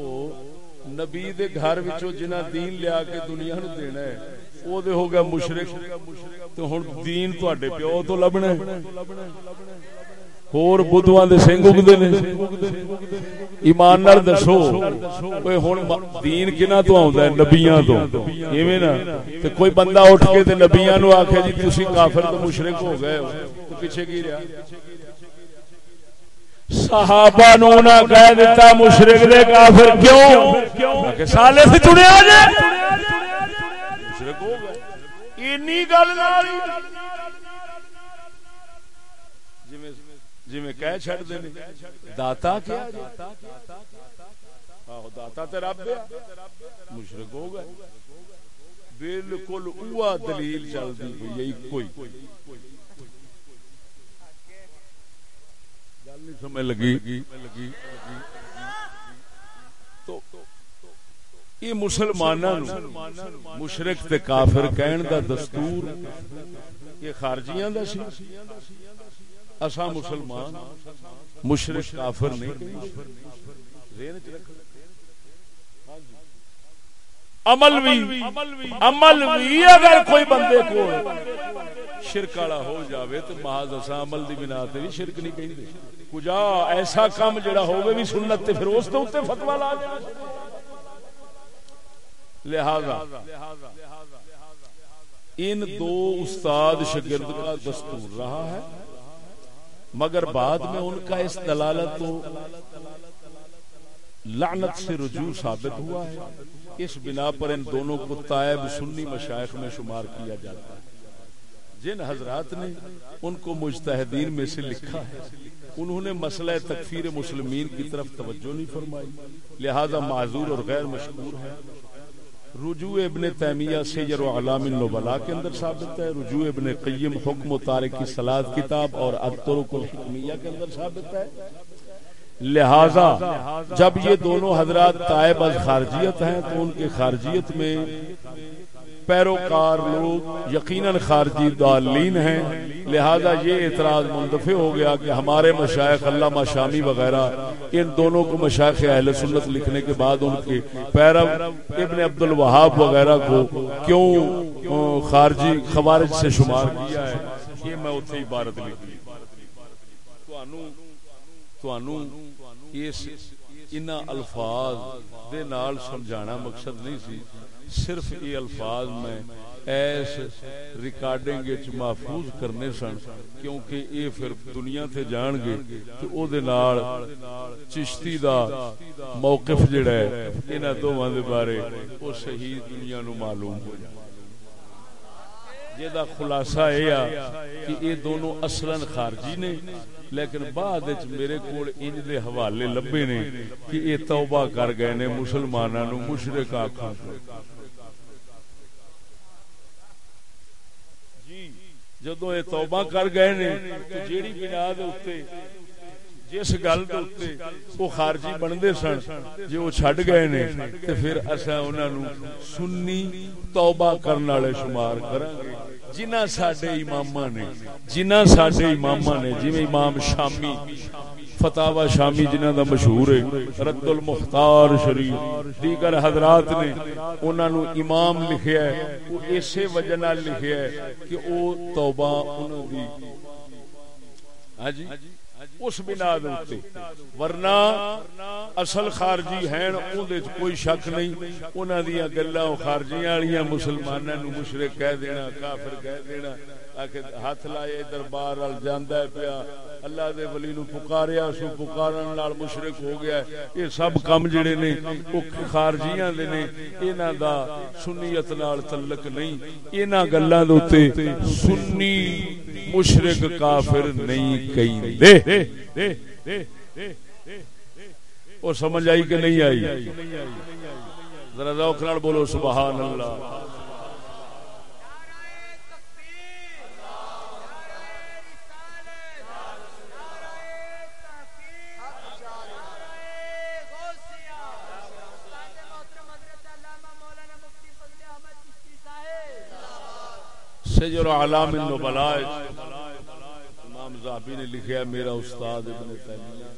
نبی دے گھر وچوں جنہاں دین لیا کے دنیا نو دینا ہے او دے ہو گیا مشرک تے ہن دین تواڈے پیو تو لبنا ہے ਹੋਰ ਬੁੱਧਵਾਂ ਦੇ ਸਿੰਘ ਉਗਦੇ ਨੇ ایمان نال دسو اوے ہن دین کنا تو آوندا ہے نبیاں تو ایویں نا تے کوئی بندہ اٹھ کے تے نبیاں نو آکھے جی تسی کافر تے مشرک ہو گئے ہو تے پیچھے کی رہیا صحابہ نو نہ کہہ دیتا مشرک دے کافر کیوں کہ سالے سے چنیا جے مشرک ہو گئے اینی گل نال جی میں کہہ چھڑ دے داتا کیا داتا تے رب ہے مشرک ہو گئے بالکل اوہ دلیل چل دی یہی کوئی گل نہیں سمجھ لگی تو یہ مسلماناں نو مشرک تے کافر کہن دا دستور یہ خارجیاں دا سی اساں مسلمان مشرک کافر نہیں ذہن وچ رکھ عمل بھی اگر کوئی بندے کو شرک والا ہو جاوے تو محض اساں عمل دی بنا تے بھی شرک نہیں کہندے کجا ایسا کام جڑا ہوے بھی سنت تے پھر اس دے اوتے فتوی لا دے لہذا ان دو استاد شاگرد کا دستور رہا ہے مگر بعد میں ان کا اس دلالت تو لعنت سے رجوع ثابت ہوا ہے اس بنا پر ان دونوں کو تائب سنی مشائخ میں شمار کیا جاتا ہے جن حضرات نے ان کو مجتہدین میں سے لکھا ہے انہوں نے مسئلہ تکفیر مسلمین کی طرف توجہ نہیں فرمائی لہذا معذور اور غیر مشکور ہے رجوع ابن تیمیہ سیر و اعلام النبلاء کے اندر ثابت ہے رجوع ابن قیم حکم و تارک صلاۃ کتاب اور الطرق الحکمیہ کے اندر ثابت ہے لہذا جب یہ دونوں حضرات تائب از خارجیت ہیں تو ان کے خارجیت میں پیروکار لوگ یقیناً خارجی ضالین ہیں لہذا یہ اعتراض منتفع ہو گیا کہ ہمارے مشائخ علامہ شامی وغیرہ ان دونوں کو مشائخ اہل سنت لکھنے کے بعد ان کے پیرو ابن عبد الوہاب وغیرہ کو کیوں خارجی خوارج سے شمار کیا ہے یہ میں اتنے عبارت لکھی توانوں ان الفاظ دے نال سمجھانا مقصد نہیں سی صرف یہ الفاظ میں ایس ریکارڈنگ محفوظ کرنے سن کیونکہ یہ پھر دنیا تے جان گے تو او دے نال چشتی دا موقف جڑا ہے انہاں دوواں دے بارے او صحیح دنیا نو معلوم ہو جائے جیدہ خلاصہ یہ کہ یہ دونوں اصلاً خارجی نے لیکن بعد وچ میرے کول انج دے حوالے لبے نے کہ یہ توبہ کر گئے نے مسلماناں نو مشرک آکھاں جدوں یہ توبہ کر گئے نے تو جیڑی بنا دے اوتے جس گل دے اوتے وہ خارجی بندے سن جے وہ چھڈ گئے نے تے پھر اساں انہاں نو سنی توبہ کرن والے شمار کراں گے جنہاں ساڈے اماماں نے جویں امام شامی فتاوی شامی جنہاں دا مشہور ہے رد المختار شریف دیگر حضرات نے انہاں نو امام لکھیا ہے وہ اسی وجہ نال لکھیا ہے کہ او توبہ انہاں دی اس بنا دے ورنہ اصل خارجی ہیں اون دے کوئی شک نہیں انہاں دیاں گلاں خارجیاں والیاں مسلماناں نو مشرک کہہ دینا کافر کہہ دینا کہ ہاتھ لائے دربار ال جاندا ہے پیا اللہ دے ولی نو پکاریا سو پکارن نال مشرک ہو گیا یہ سب کم جڑے نے او خارجیاں دے نے انہاں دا سنیت نال تعلق نہیں انہاں گلاں دے اوتے سنی مشرک کافر نہیں کہندے او سمجھ آئی کہ نہیں آئی ذرا ذوق نال بولو سبحان اللہ سجر اعلام النبلاء امام ذہبی نے لکھا میرا استاد ابن تیمیہ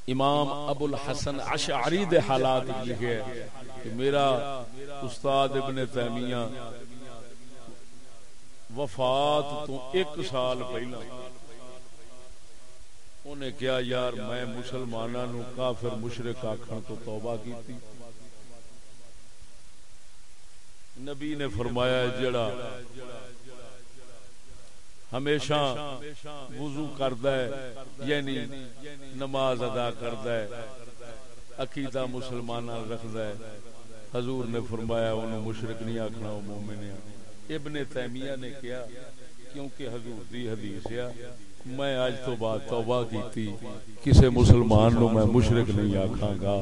امام ابو الحسن اشعری دے حالات لکھے کہ میرا استاد ابن تیمیہ وفات تو 1 سال پہلا انہیں کیا یار میں مسلماناں نو کافر مشرک آکھن تو توبہ کیتی. نبی نے فرمایا جڑا ہمیشہ وضو کردا ہے یعنی نماز ادا کردا ہے عقیدہ مسلماناں رکھدا ہے حضور نے فرمایا انہوں مشرک نہیں آکھنا وہ مومن ہے. ابن تیمیہ نے کیا کیونکہ حضور دی حدیث ہے میں آج تو بعد توبہ کیتی کسے مسلمان نو میں مشرک نہیں آکھاں گا.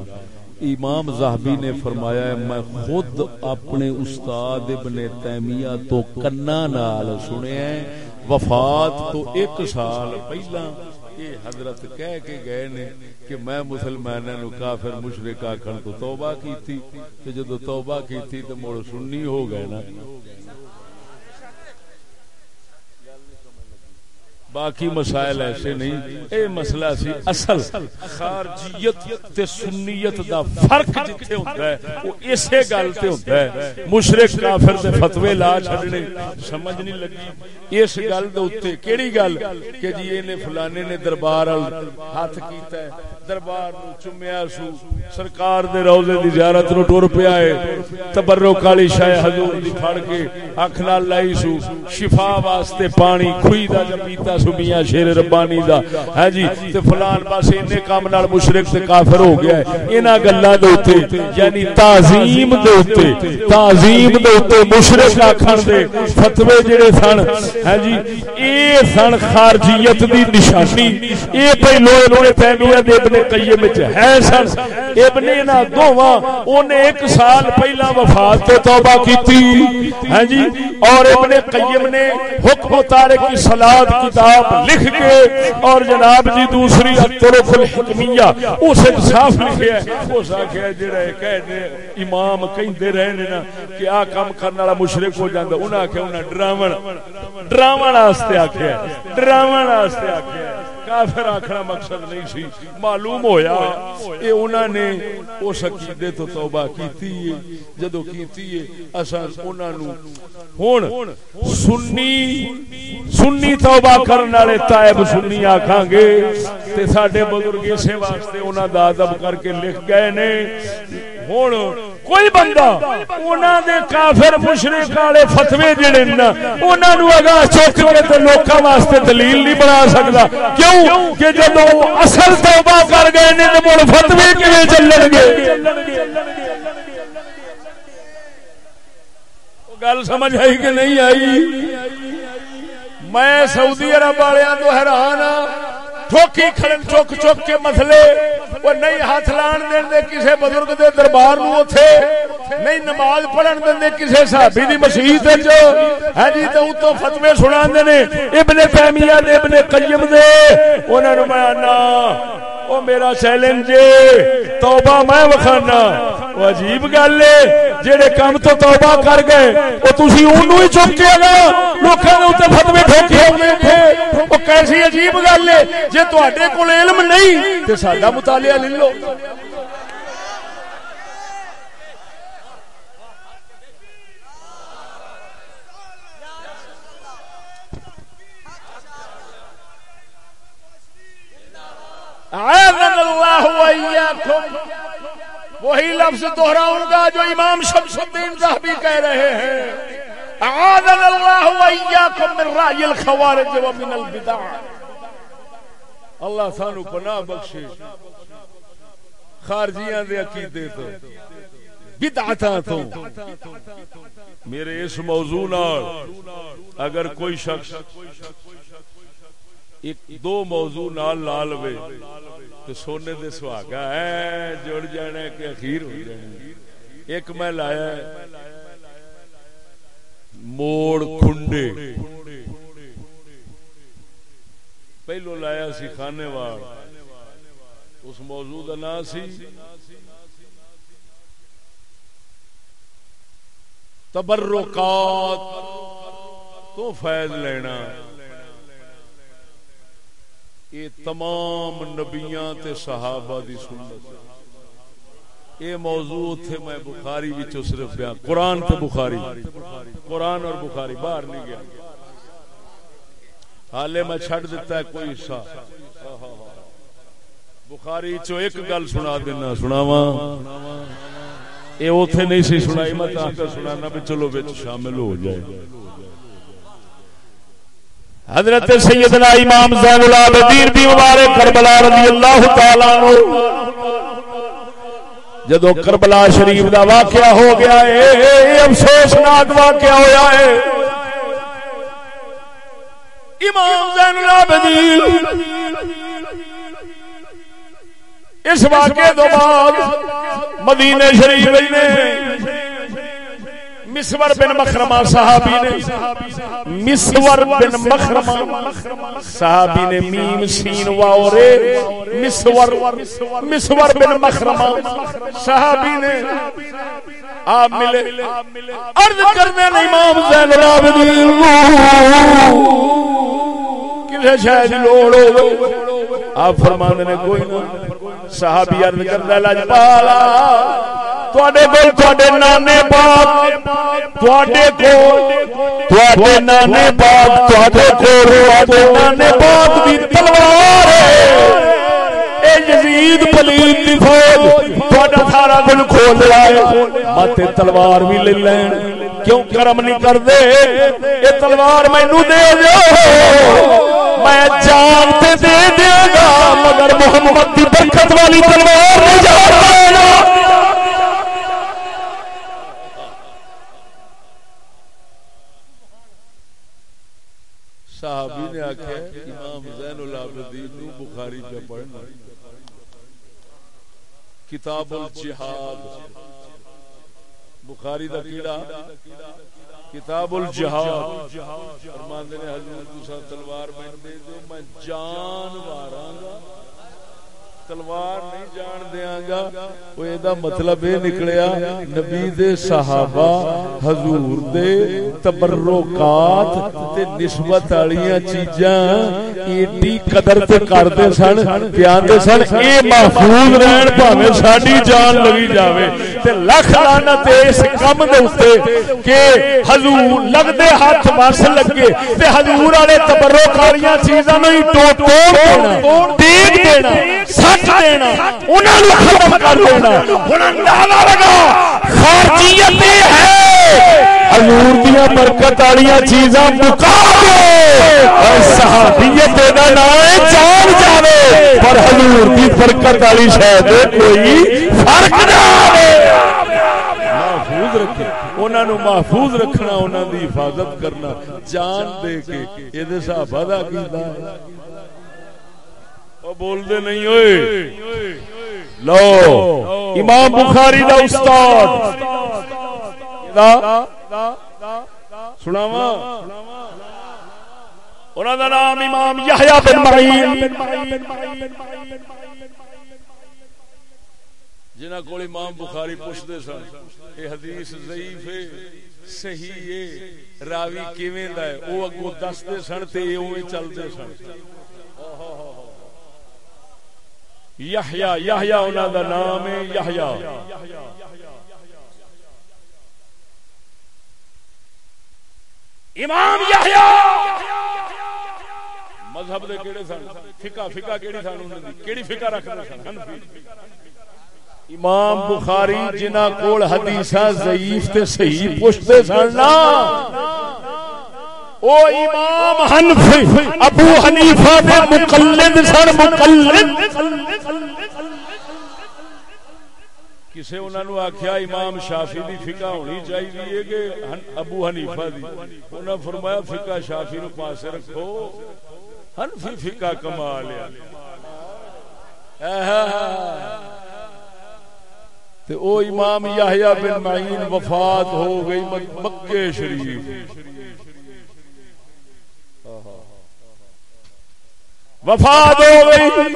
امام ذہبی نے فرمایا ہے میں خود اپنے استاد ابن تیمیہ تو کنا نال سنیا ہے وفات تو 1 سال پہلا یہ حضرت کہہ کے گئے نے کہ میں مسلمانوں نو کافر مشرک آکھن تو توبہ کیتی تے جدوں توبہ کیتی تے مڑ سنی ہو گئے نا. باقی مسائل ایسے نہیں. اے مسئلہ سی اصل خارجیت تے سنیت دا فرق جتھے ہوندا ہے وہ اسی گل تے ہوندا ہے. مشرک کافر دے فتوی لا چھڈنے سمجھ نہیں لگی اس گل دے اوتے کیڑی گل کہ جی اینے فلانے نے دربار ہاتھ کیتا ہے دربار نو چومیا سو سرکار دے روضے دی زیارت نو ٹر پیا ہے تبرک والی شے حضور دی پھڑ کے اکھ نال لائی سو شفا واسطے پانی کھوئی دا جب پیتا سو میاں شیر ربانی دا ہے جی تے فلان پاسے انے کام نال مشرک تے کافر ہو گیا ہے. انہاں گلاں دے اوتے یعنی تعظیم دے اوتے مشرک آکھن دے فتوی جڑے سن ہے جی اے سن خارجیت دی نشانی. اے پہلو ابن تیمیہ دے ابن قیم وچ ہے سن. ابن انہاں دوواں اونے 1 سال پہلا وفات تو توبہ کیتی ہے جی اور ابن قیم نے حکم تارک کی صلاۃ کتاب لکھ کے اور جناب جی دوسری الطرق الحکمیہ اس صاف لکھیا ہے. اس آکھیا جڑا کہنے امام کہندے رہے نے نا کہ آ کام کرن والا مشرک ہو جاندا انہاں آکھیا انہاں ڈراون واسطے آکھیا ڈراون واسطے آکھیا کافر آکھنا مقصد نہیں سی. معلوم ہویا اے انہاں نے اس عقیدے تو توبہ کیتی ہے. جدوں کیتی ہے اساں انہاں نو ہن سنی توبہ کرن والے تائب سنی آکھاں گے تے ساڈے بزرگ اسے واسطے انہاں دا ادب کر کے لکھ گئے نے. ہن کوئی بندہ انہاں دے کافر مشرک والے فتوی جڑے نا انہاں نو اگا چوک کے تے لوکاں واسطے دلیل نہیں بنا سکدا. کیوں کہ جدوں اصل توبہ کر گئے نے تے مڑ فتوی کیویں چلن گے. گل سمجھ آئی کہ نہیں آئی؟ میں سعودی عرب والوں تو حیران ہاں ٹھوکی کھڑن چک چک کے مسئلے وہ نہیں ہاتھ لان دے کسے بزرگ دے دربار نو اوتھے نہیں نماز پڑھن دے کسے صحابی دی مسجد وچ ہے جی تے اوتوں فتوی سناندے نے ابن تیمیہ دے ابن قیم دے انہاں نو میں نا او میرا چیلنج توبہ میں وکھانا. وہ عجیب گل ہے جڑے کام تو توبہ کر گئے او تسی اونوں ہی چک کے گا لوکاں دے اوتے فتوی ٹھوکے ہوندے تھے. او کیسی عجیب گل ہے جے تواڈے کول علم نہیں تے ساڈا مطالعہ لے لو. اعاذنا اللہ وإیاکم وہی لفظ دہراؤں گا جو امام شمس الدین ذہبی کہہ رہے ہیں اعاذنا اللہ وإیاکم من رأی الخوارج ومن البدع. اللہ سانو پناہ بخشے خارجیاں دے عقیدے تو بدعتاں تو. میرے اس موضوع نال اگر کوئی شخص ایک دو موضوع نال لا لوے تو سونے دے سہاگا ہے جڑ جانے کہ اخیر ہو جانے. ایک میں لایا موڑ کھنڈے پہلو لایا سی خانے وار اس موضوع دا نام سی تبرکات تو فیض لینا. یہ تمام نبیاں تے صحابہ دی سنت. یہ موضوع تھے میں بخاری وچوں صرف بیان قرآن تے بخاری قرآن اور بخاری باہر نہیں گیا. حالے میں چھڑ دیتا ہے کوئی حصہ بخاری چو ایک گل سنا دینا سناواں اے اوتھے نہیں سی سنائی میں تاں کر سنانا بھی چلو وچ شامل ہو جائے حضرت سیدنا امام زین العابدین بھی مبارک کربلا رضی اللہ تعالی عنہ جدو کربلا شریف دا واقعہ ہو گیا ہے افسوسناک واقعہ ہویا ہے امام زین العابدین اس واقعے تو بعد مدینے شریف میں مسور بن مخرمہ صحابی نے مسور بن مخرمہ صحابی نے میم سین واو رے مسور بن مخرمہ صحابی نے آپ ملے عرض کرنے امام زین العابدین کسے شاید لوڑ ہو آپ فرمانے نے کوئی نہ صحابی عرض کرنے لاجپالا تواڈے کول تواڈے نانے پاک تواڈے نانے پاک تواڈے نانے پاک دی تلوار ہے اے یزید پلید دی فوج تواڈا سارا دل کھول لائے ماتے تلوار بھی لے لین کیوں کرم نہیں کر دے اے تلوار مینوں دے دیو میں جان تے دے دیاں گا مگر محمد دی برکت والی تلوار نہیں جانا صحابی نے آکھیا امام زین العابدین نو بخاری پہ پڑھنا کتاب الجہاد بخاری دا کیڑا کتاب الجہاد فرماندے نے حضور دوسرا تلوار میں دے دو میں جان واراں گا تلوار نہیں جان دیاں گا وہ ایدہ مطلب یہ نکلیا نبی دے صحابہ حضور دے تبرکات تے نسبت آلیاں چیزاں ایڈی قدر تے کردے سن پیاندے سن اے محفوظ رہن پاویں ساڈی جان لگی جاوے تے لکھ لعنت اس کم دے اوتے کہ حضور لگدے ہاتھ وس لگے تے حضور والے تبرک والیاں چیزاں نوں ٹوٹ دینا دیکھ دینا دینا انہاں نوں ختم کر دینا ہن اندازہ لگا خارجیت ہے حضور دیاں برکت والیاں چیزاں مکا دے اور صحابیت دا نام جان جاوے پر حضور دی برکت والی شے تے کوئی فرق نہ آوے محفوظ رکھے انہاں نوں محفوظ رکھنا انہاں دی حفاظت کرنا جان دے کے اے دے صحابہ دا عقیدہ ہے بول دے نہیں ہوئے لو امام بخاری دا استاد سناواں انہاں دا نام امام یحییٰ بن معین جنہاں کول امام بخاری پوچھدے سن اے حدیث ضعیف ہے صحیح ہے راوی کیویں دا ہے او اگوں دسدے سن تے اوویں چلدے سن یحییٰ انہاں دا نام ہے یحییٰ امام یحییٰ مذہب دے کیڑے سن فقہ کیڑی سن انہاں دی کیڑی فقہ رکھدے سن حنفی امام بخاری جنہاں کول حدیثاں ضعیف تے صحیح پوچھدے سن نا او امام حنفی ابو حنیفہ دے مقلد سن مقلد کسے انہاں نو آکھیا امام شافعی دی فقہ ہونی چاہیے کہ ابو حنیفہ دی انہاں فرمایا فقہ شافعی نو پاسے رکھو حنفی فقہ کمال ہے تے او امام یحییٰ بن معین وفات ہو گئی مکے شریف وفات ہو گئی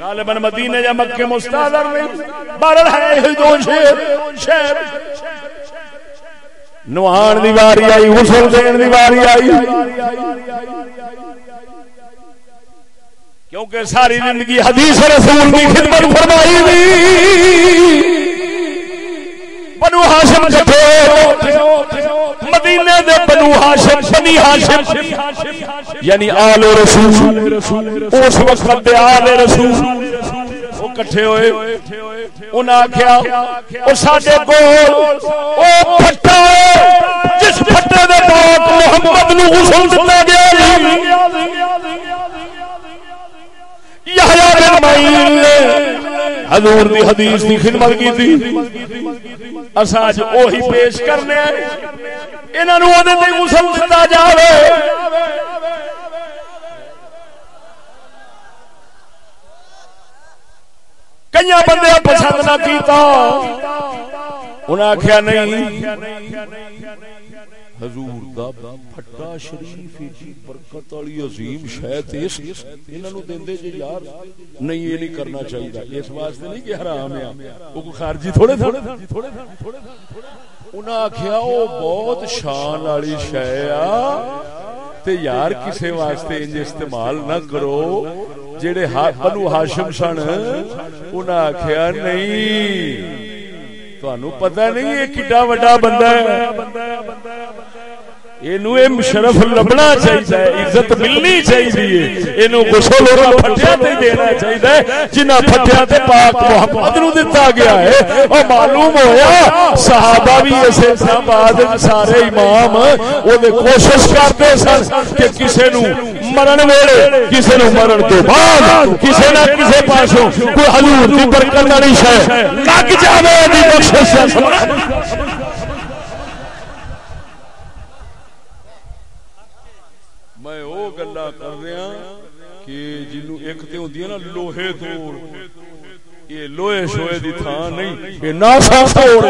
غالباً مدینے یا مکے مستحضر میں بارل ہے دو شہر نوہان دی واری آئی غسل دین دی واری آئی کیونکہ ساری زندگی حدیث رسول کی خدمت فرمائی دی بنو ہاشم کٹھے مدینے دے بنو ہاشم بنی ہاشم یعنی آل رسول اس وقت دے آل رسول وہ کٹھے ہوئے انہاں آکھیا او ساڈے کول او پھٹا جس پھٹے دے پاک محمد نو غسل دتا گیا یحییٰ بن معین نے حضور دی حدیث دی خدمت کی تھی اساں اج اوہی پیش کرنے انہاں نو اودے تے غسل دتا جاوے کئی بندے پسند نہ کیتا انہاں آکھیا نہیں حضور دا پھٹا شریف دی برکت والی عظیم شے تے انہاں نو دیندے جے یار نہیں یہ نہیں کرنا چاہیے اس واسطے نہیں کہ حرام ہے او کوئی خارجی تھوڑے انہاں آکھیا او بہت شان والی شے آ تے یار کسے واسطے انج استعمال نہ کرو جڑے بنو ہاشم سن انہاں آکھیا نہیں تانوں پتہ نہیں یہ کڈا وڈا بندہ ہے اینو شرف لبنا چاہیے عزت ملنی چاہیے اینو غسل اور پھٹیا تے دینا چاہیے جنہاں پھٹیا تے پاک محمد نو دتا گیا ہے اور معلوم ہویا صحابہ بھی اسی طرح بعد سارے امام او دے کوشش کرتے سن کہ کسے نو مرن ویلے کسے نو مرن تو بعد کسے نہ کسے پاسوں کوئی حضور دی برکت والی شے لگ جاوے دی بخشش سے میں او گلا کر رہا کہ جنوں ایک تے ہوندی ہے نا لوہے توڑ یہ لوہے شوہے دی تھان نہیں یہ ناسا توڑ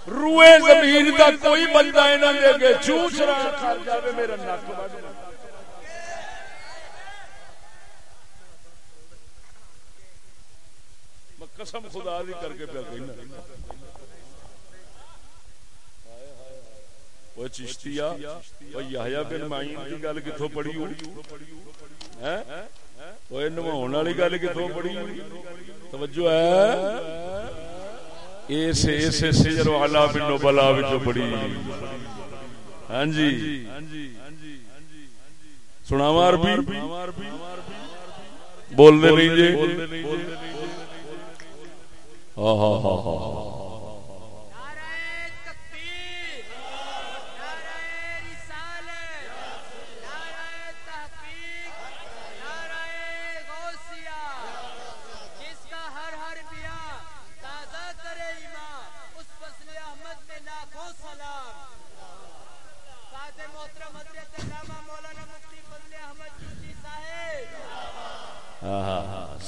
روئے زمین دا کوئی بندہ نہ دے گے چوچ رہا کر جاوے میرا نک وڈ میں قسم خدا دی کر کے پیا کہنا وہ چشتیا وہ یحییٰ بن معین کی گل کتھوں پڑھی ہوئی ہیں وہ نماؤن والی گل کتھوں پڑھی ہوئی توجہ ہے ایسے سجر علا بن نبلا وچوں پڑھی ہاں جی سناواں عربی بول دے نہیں جی ہاں ہاں ہاں ہاں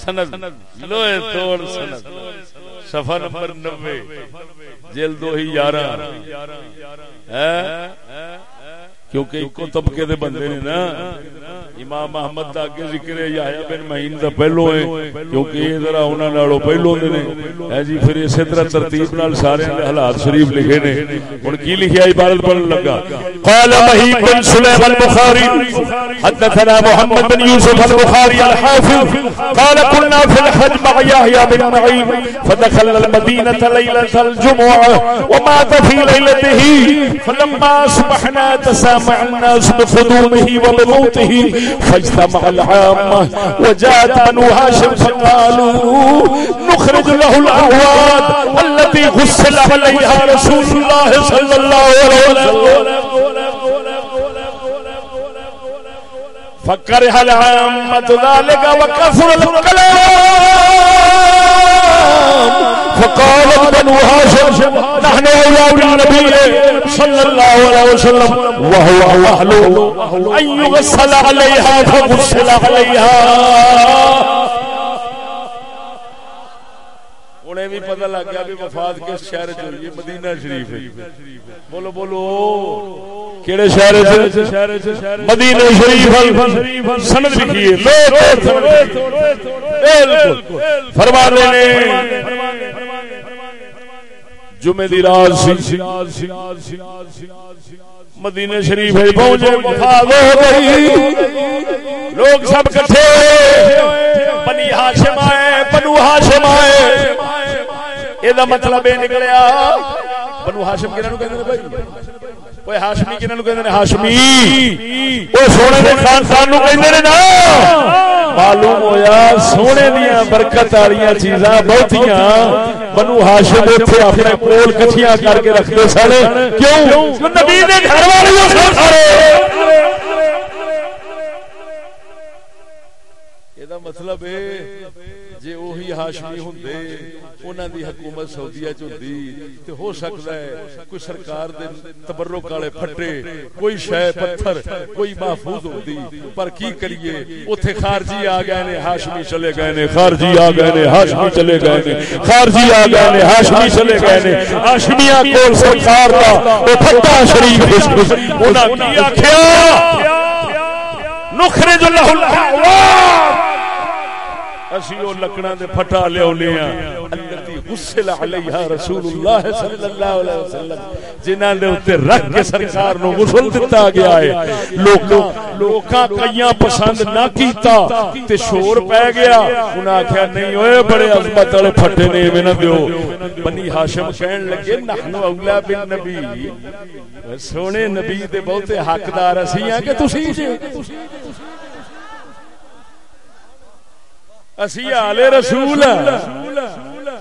سند لوہے توڑ سند صفحہ نمبر 90 جلد 11 کیونکہ ایک طبقے دے بندے نے نا امام احمد دا اگے ذکر ہے یحییٰ بن معین دا پہلو ہے کیونکہ یہ ذرا انہاں نالوں پہلو دے نے ہے جی پھر اسی طرح ترتیب نال سارے دے حالات شریف لکھے نے ہن کی لکھیا عبارت پڑھن لگا قال مہیب بن سلیم البخاری حدثنا محمد بن یوسف البخاری الحافظ قال كنا في الحج مع يحيى بن معين فدخلنا المدينة ليلة الجمعة ومات في ليلته فلما اصبحنا تسامع الناس بقدومه وبموته فاجتمع العامة وجاءت بنو هاشم فقالوا نخرج له الأعواد التي غسل عليها رسول الله صلى الله عليه وسلم فكره العامة ذلك وكثر الكلام فقال بنو هاشم نحن أولاد النبي صلى الله عليه وسلم وهو أهل أن يغسل عليها فغسل عليها انہیں بھی پتہ لگ گیا بھی وفات کس شہر سے ہوئی ہے مدینہ شریف ہے بولو بولو کیڑے شہر سے مدینہ شریف سند لکھی ہے فرما نے جمعہ دی رات سی مدینہ شریف پہنچے وفات ہو گئی لوگ سب کٹھے بنی ہاشم آئے بنو ہاشم آئے یہ مطلب یہ نکلیا بنو ہاشم کنہاں نوں کہندے نے بھائی اوے ہاشمی کنہاں نوں کہندے نے ہاشمی او سونے دے خاندان نوں کہندے نے نا معلوم ہویا سونے دیاں برکت والیاں چیزاں بہتیاں بنو ہاشم اوتھے اپنے کول کٹھیاں کر کے رکھدے سن کیوں نبی دے گھر والے سن سارے مطلب ہے جے وہی ہاشمی ہوندے انہاں دی حکومت سعودیہ چ ہوندی تے ہو سکدا ہے کوئی سرکار دے تبرک والے پھٹے کوئی شے پتھر کوئی محفوظ ہوندی پر کی کریے اوتھے خارجی آ گئے نے ہاشمی چلے گئے نے خارجی آ گئے نے ہاشمی چلے گئے نے خارجی آ گئے نے ہاشمی چلے گئے نے ہاشمیاں کول سرکار دا او پھٹا شریف انہاں کی آکھیا نخرج له الاحوال اسی او لکڑاں دے پھٹا لیاونے ہاں الذی غسل علیہا رسول اللہ صلی اللہ علیہ وسلم جنہاں دے اوتے رکھ کے سرکار نو غسل دتا گیا ہے لوکاں کئیاں پسند نہ کیتا تے شور پے گیا انہاں آکھیا نہیں اوئے بڑے عظمت والے پھٹے نے ایویں نہ دیو بنی ہاشم کہن لگے نحن اولا بالنبی سونے نبی دے بہتے حقدار اسی ہیں کہ تسی اسی آل رسول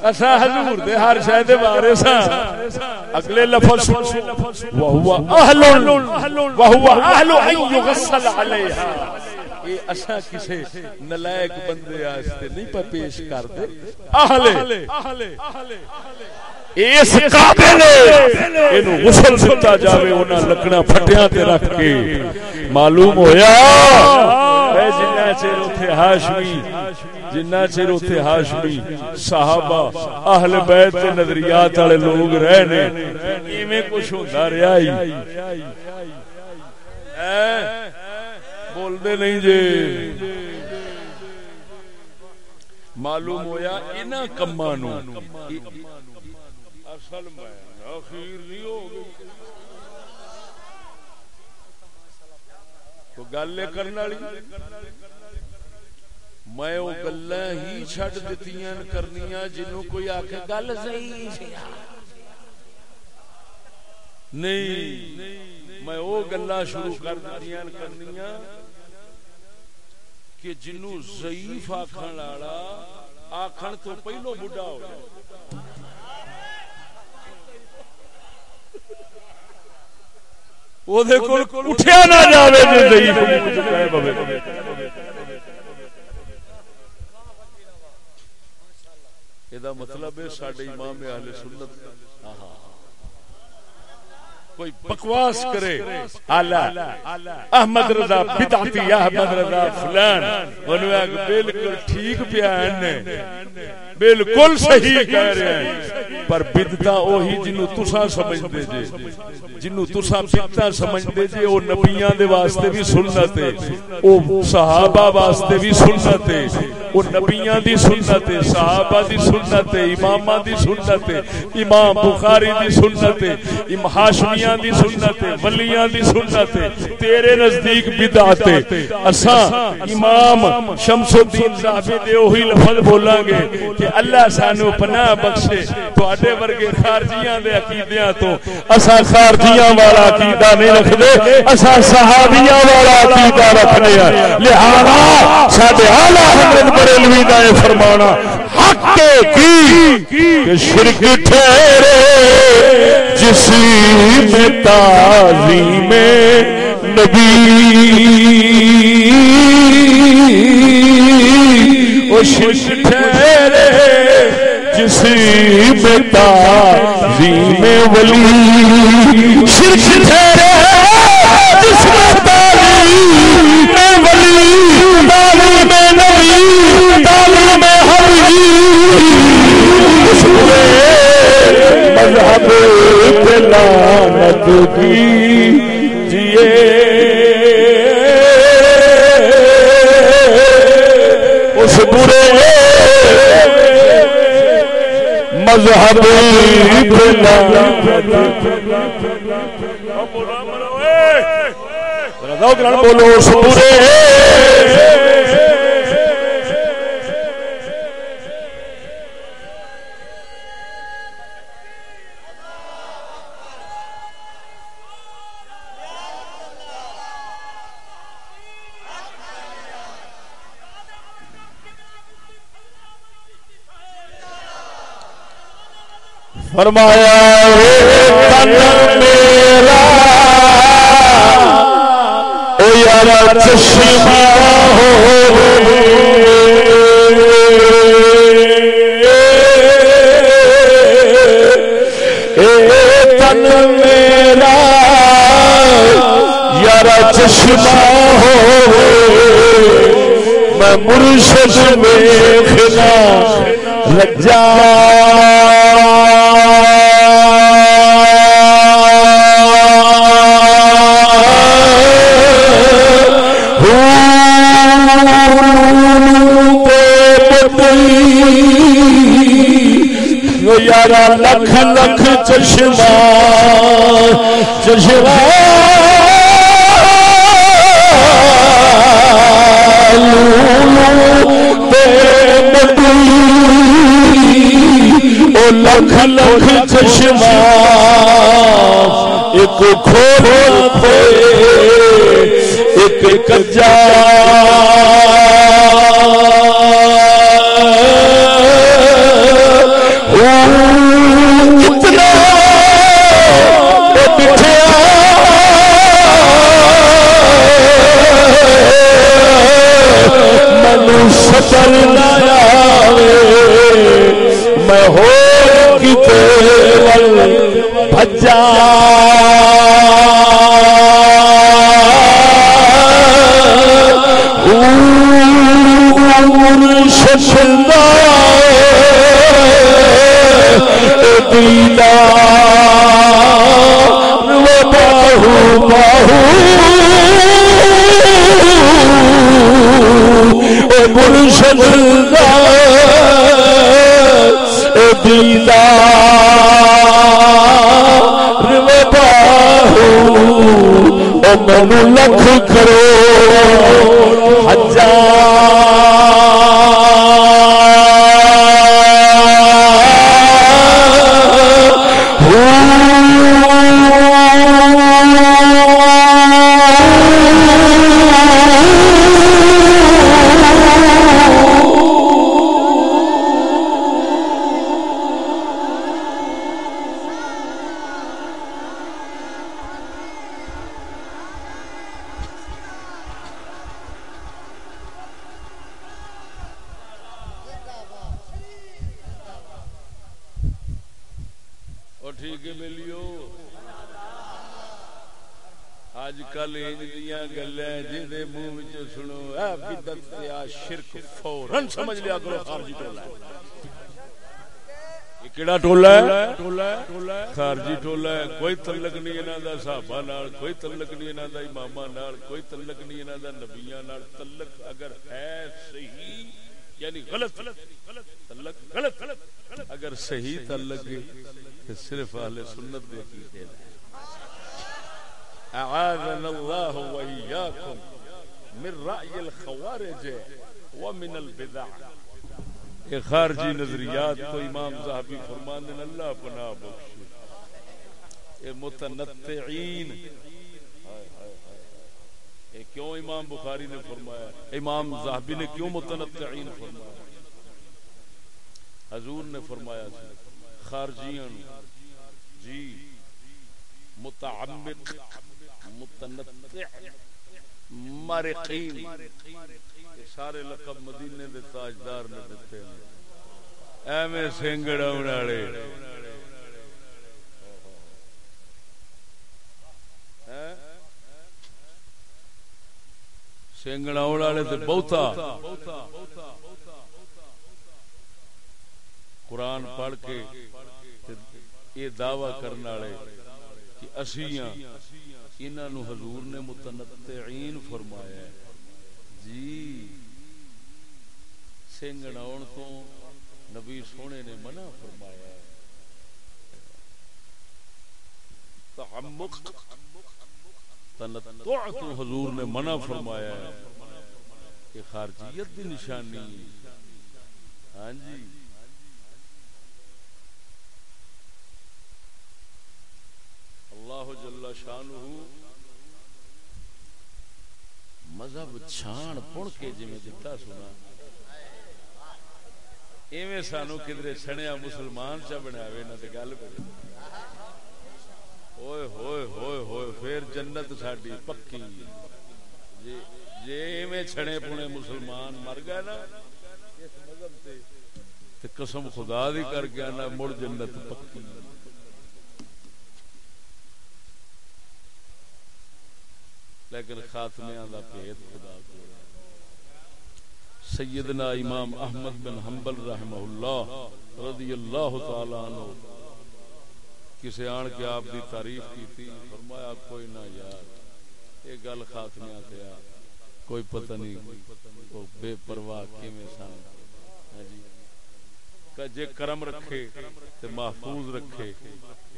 اسا حضور دے ہر شے دے وارث ہاں اگلے لفظ وہو اہل ان یغسل علیہا اے اسا کسے نلائق بندے واسطے نہیں پر پیش کر دے اہل اس قابل اینو غسل دتا جاوے انہاں لکڑاں پھٹیاں تے رکھ کے معلوم ہویا اے جنہ چیر اوتھے ہاشمی جنہ چیر اوتھے ہاشمی صحابہ اہل بیت تے نظریات والے لوگ رہے نے ایویں کچھ ہوندا رہیا ہی بول دے نہیں جی معلوم ہویا انہاں کماں نو اصل میں اخیر نہیں ہو گئی تو گل کرنے والی میں وہ گلاں ہی چھڈ دتیاں کرنیاں جنوں کوئی آکھے گل صحیح نہیں میں وہ گلاں شروع کر دتیاں کرنیاں کہ جنوں ضعیف آکھن والا آکھن تو پہلو بڈھا ہو جائے وہ دے کول اٹھیا نہ جاوے جو ضعیف ہے بابے ادا مطلب ہے ساڈے امام اہل سنت کوئی بکواس کرے اعلی احمد رضا بدعتی احمد رضا فلان انہاں بالکل ٹھیک بیان نے بالکل صحیح کہہ رہے ہیں پر بدعتاں وہی جنوں تساں سمجھدے جے جنوں تساں بدعتاں سمجھدے جے او نبیاں دے واسطے بھی سنت ہے او صحابہ واسطے بھی سنت ہے او نبیاں دی سنت ہے صحابہ دی سنت ہے اماماں دی سنت ہے امام بخاری دی سنت ہے امام ہاشمیاں دی سنت ہے ولیاں دی سنت ہے تیرے نزدیک بدعت ہے اساں امام شمس الدین صاحب دے وہی لفظ بولاں گے کہ اللہ سانو پناہ بخشے تواڈے ورگے خارجیاں دے عقیدیاں تو اساں خارجیاں والا عقیدہ نہیں رکھدے اساں صحابیاں والا عقیدہ رکھنے ہیں لہذا ساڈے اعلی حضرت بریلوی دا یہ فرمانا حق کی کہ شرک ٹھہرے جس میں تعظیم نبی وہ شرک ٹھہرے جس میں تعظیم ولی شرک ٹھہرے جس میں تعظیم ولی تعظیم نبی تعظیم حبیب اس مذہب پہ لعنت کیجئے اس برے مذہب پہ لعنت بولو اس برے فرمایا تن میرا او یار چشمہ تن میرا یار چشمہ میں مرشد میں کھلا رجا یارا لکھ لکھ چشمہ چشمہ لکھ لکھ چشمہ ایک کھول پہ ایک کجا اتنا بٹھیا مینو سفر نہ آوے میں ہو بھجا ششندا دیدار و باہو باہو مرشد دیدار و باہو منو لکھ کرو سمجھ لیا کرو خارجی ٹولہ ہے. یہ کیڑا ٹولہ ہے؟ خارجی ٹولہ ہے. کوئی تعلق نہیں انہاں دا صحابہ نال، کوئی تعلق نہیں انہاں دا اماماں نال، کوئی تعلق نہیں انہاں دا نبیاں نال. تعلق اگر ہے صحیح یعنی غلط تعلق غلط، اگر صحیح تعلق ہے تو صرف اہل سنت دے کی ہے. اعاذنا اللہ وإیاکم من رأی الخوارج ومن البدع. یہ خارجی نظریات کو امام ذہبی فرمانے اللہ پناہ بخشے. یہ متنطعین، یہ کیوں امام بخاری نے فرمایا، امام ذہبی نے کیوں متنطعین فرمایا؟ حضور نے فرمایا خارجیاں جی متعمق متنطع مارقین سارے لقب مدینے دے تاجدار نے دیتے ہیں. ایویں سنگڑ والے سنگڑ والے تے بہتا قرآن پڑھ کے یہ دعویٰ کرنے والے کہ اسیاں انہاں نو حضور نے متنطعین فرمایا ہے. جی سنگڑاؤن تو نبی سونے نے منع فرمایا ہے. تعمق تنطع تو حضور نے منع فرمایا ہے. یہ خارجیت کی نشانی ہے. ہاں جی اللہ جل شانہ مذہب چھان پڑ کے جی میں دتا سنا ایویں سانو کدھر چھڑیا مسلمان چا بناوے نہ تے گل پہ ہوئے ہوئے ہوئے ہوئے پھر جنت ساڈی پکی جے ایویں چھڑے پونے مسلمان مر گئے نا اس مذہب تے قسم خدا دی کر کے نا مڑ جنت پکی. لیکن خاتمیاں دا بھید خدا کو. سیدنا امام احمد بن حنبل رحمہ اللہ رضی اللہ تعالی عنہ کسے آن کے آپ دی تعریف کی تھی. فرمایا کوئی نہ یار یہ گل خاتمیاں تے آ کوئی پتہ نہیں وہ بے پرواہ کیویں سن جی کہ جے کرم رکھے تے محفوظ رکھے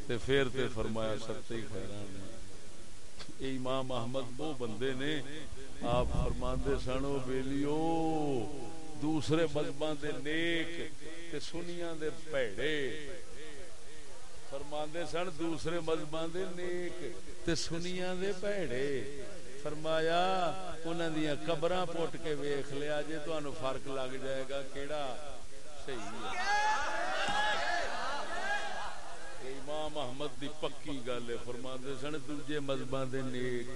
تے پھر تے فرمایا سچے خیران نے. اے امام احمد وہ بندے نے آپ فرماندے سنو بیلیو دوسرے مذہباں دے نیک تے سنیاں دے بھڑے. فرماندے سن دوسرے مذہباں دے نیک تے سنیاں دے بھڑے. فرمایا انہاں دیاں قبراں پٹ کے ویکھ لیا جے تانوں فرق لگ جائے گا کیڑا صحیح ہے. امام احمد دی پکی گل ہے. فرماندے سن دوجے مذہباں دے نیک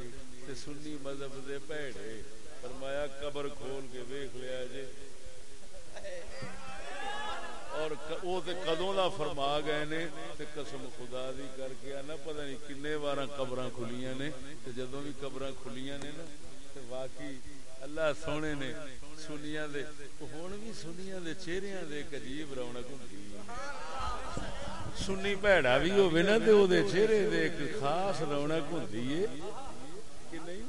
تے سنی مذہب دے بھڑے. فرمایا قبر کھول کے ویکھ لیا جے اور او تے کدوں دا فرما گئے نے تے قسم خدا دی کر کے نہ پتہ نہیں کنے واراں قبراں کھلیاں نے تے جدوں بھی قبراں کھلیاں نے نا تے واقعی اللہ سونے نے سنیاں دے ہن بھی سنیاں دے چہریاں دے ایک عجیب رونق ہوندی ہے. سنی بھڑا بھی ہوے نا تے او دے چہرے دے ایک خاص رونق ہوندی ہے کہ نہیں.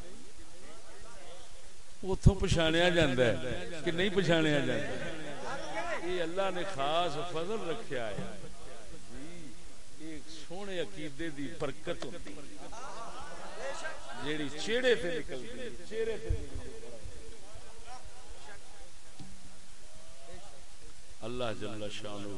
اتوں پچھاڑیا جاندہ ہے کہ نہیں پچھاڑیا جاندہ. یہ اللہ نے خاص فضل رکھیا ہے جی. ایک سونے عقیدے دی برکت ہوندی جیڑی چہرے تے نکلدی ہے چہرے تے. اللہ جل شانہ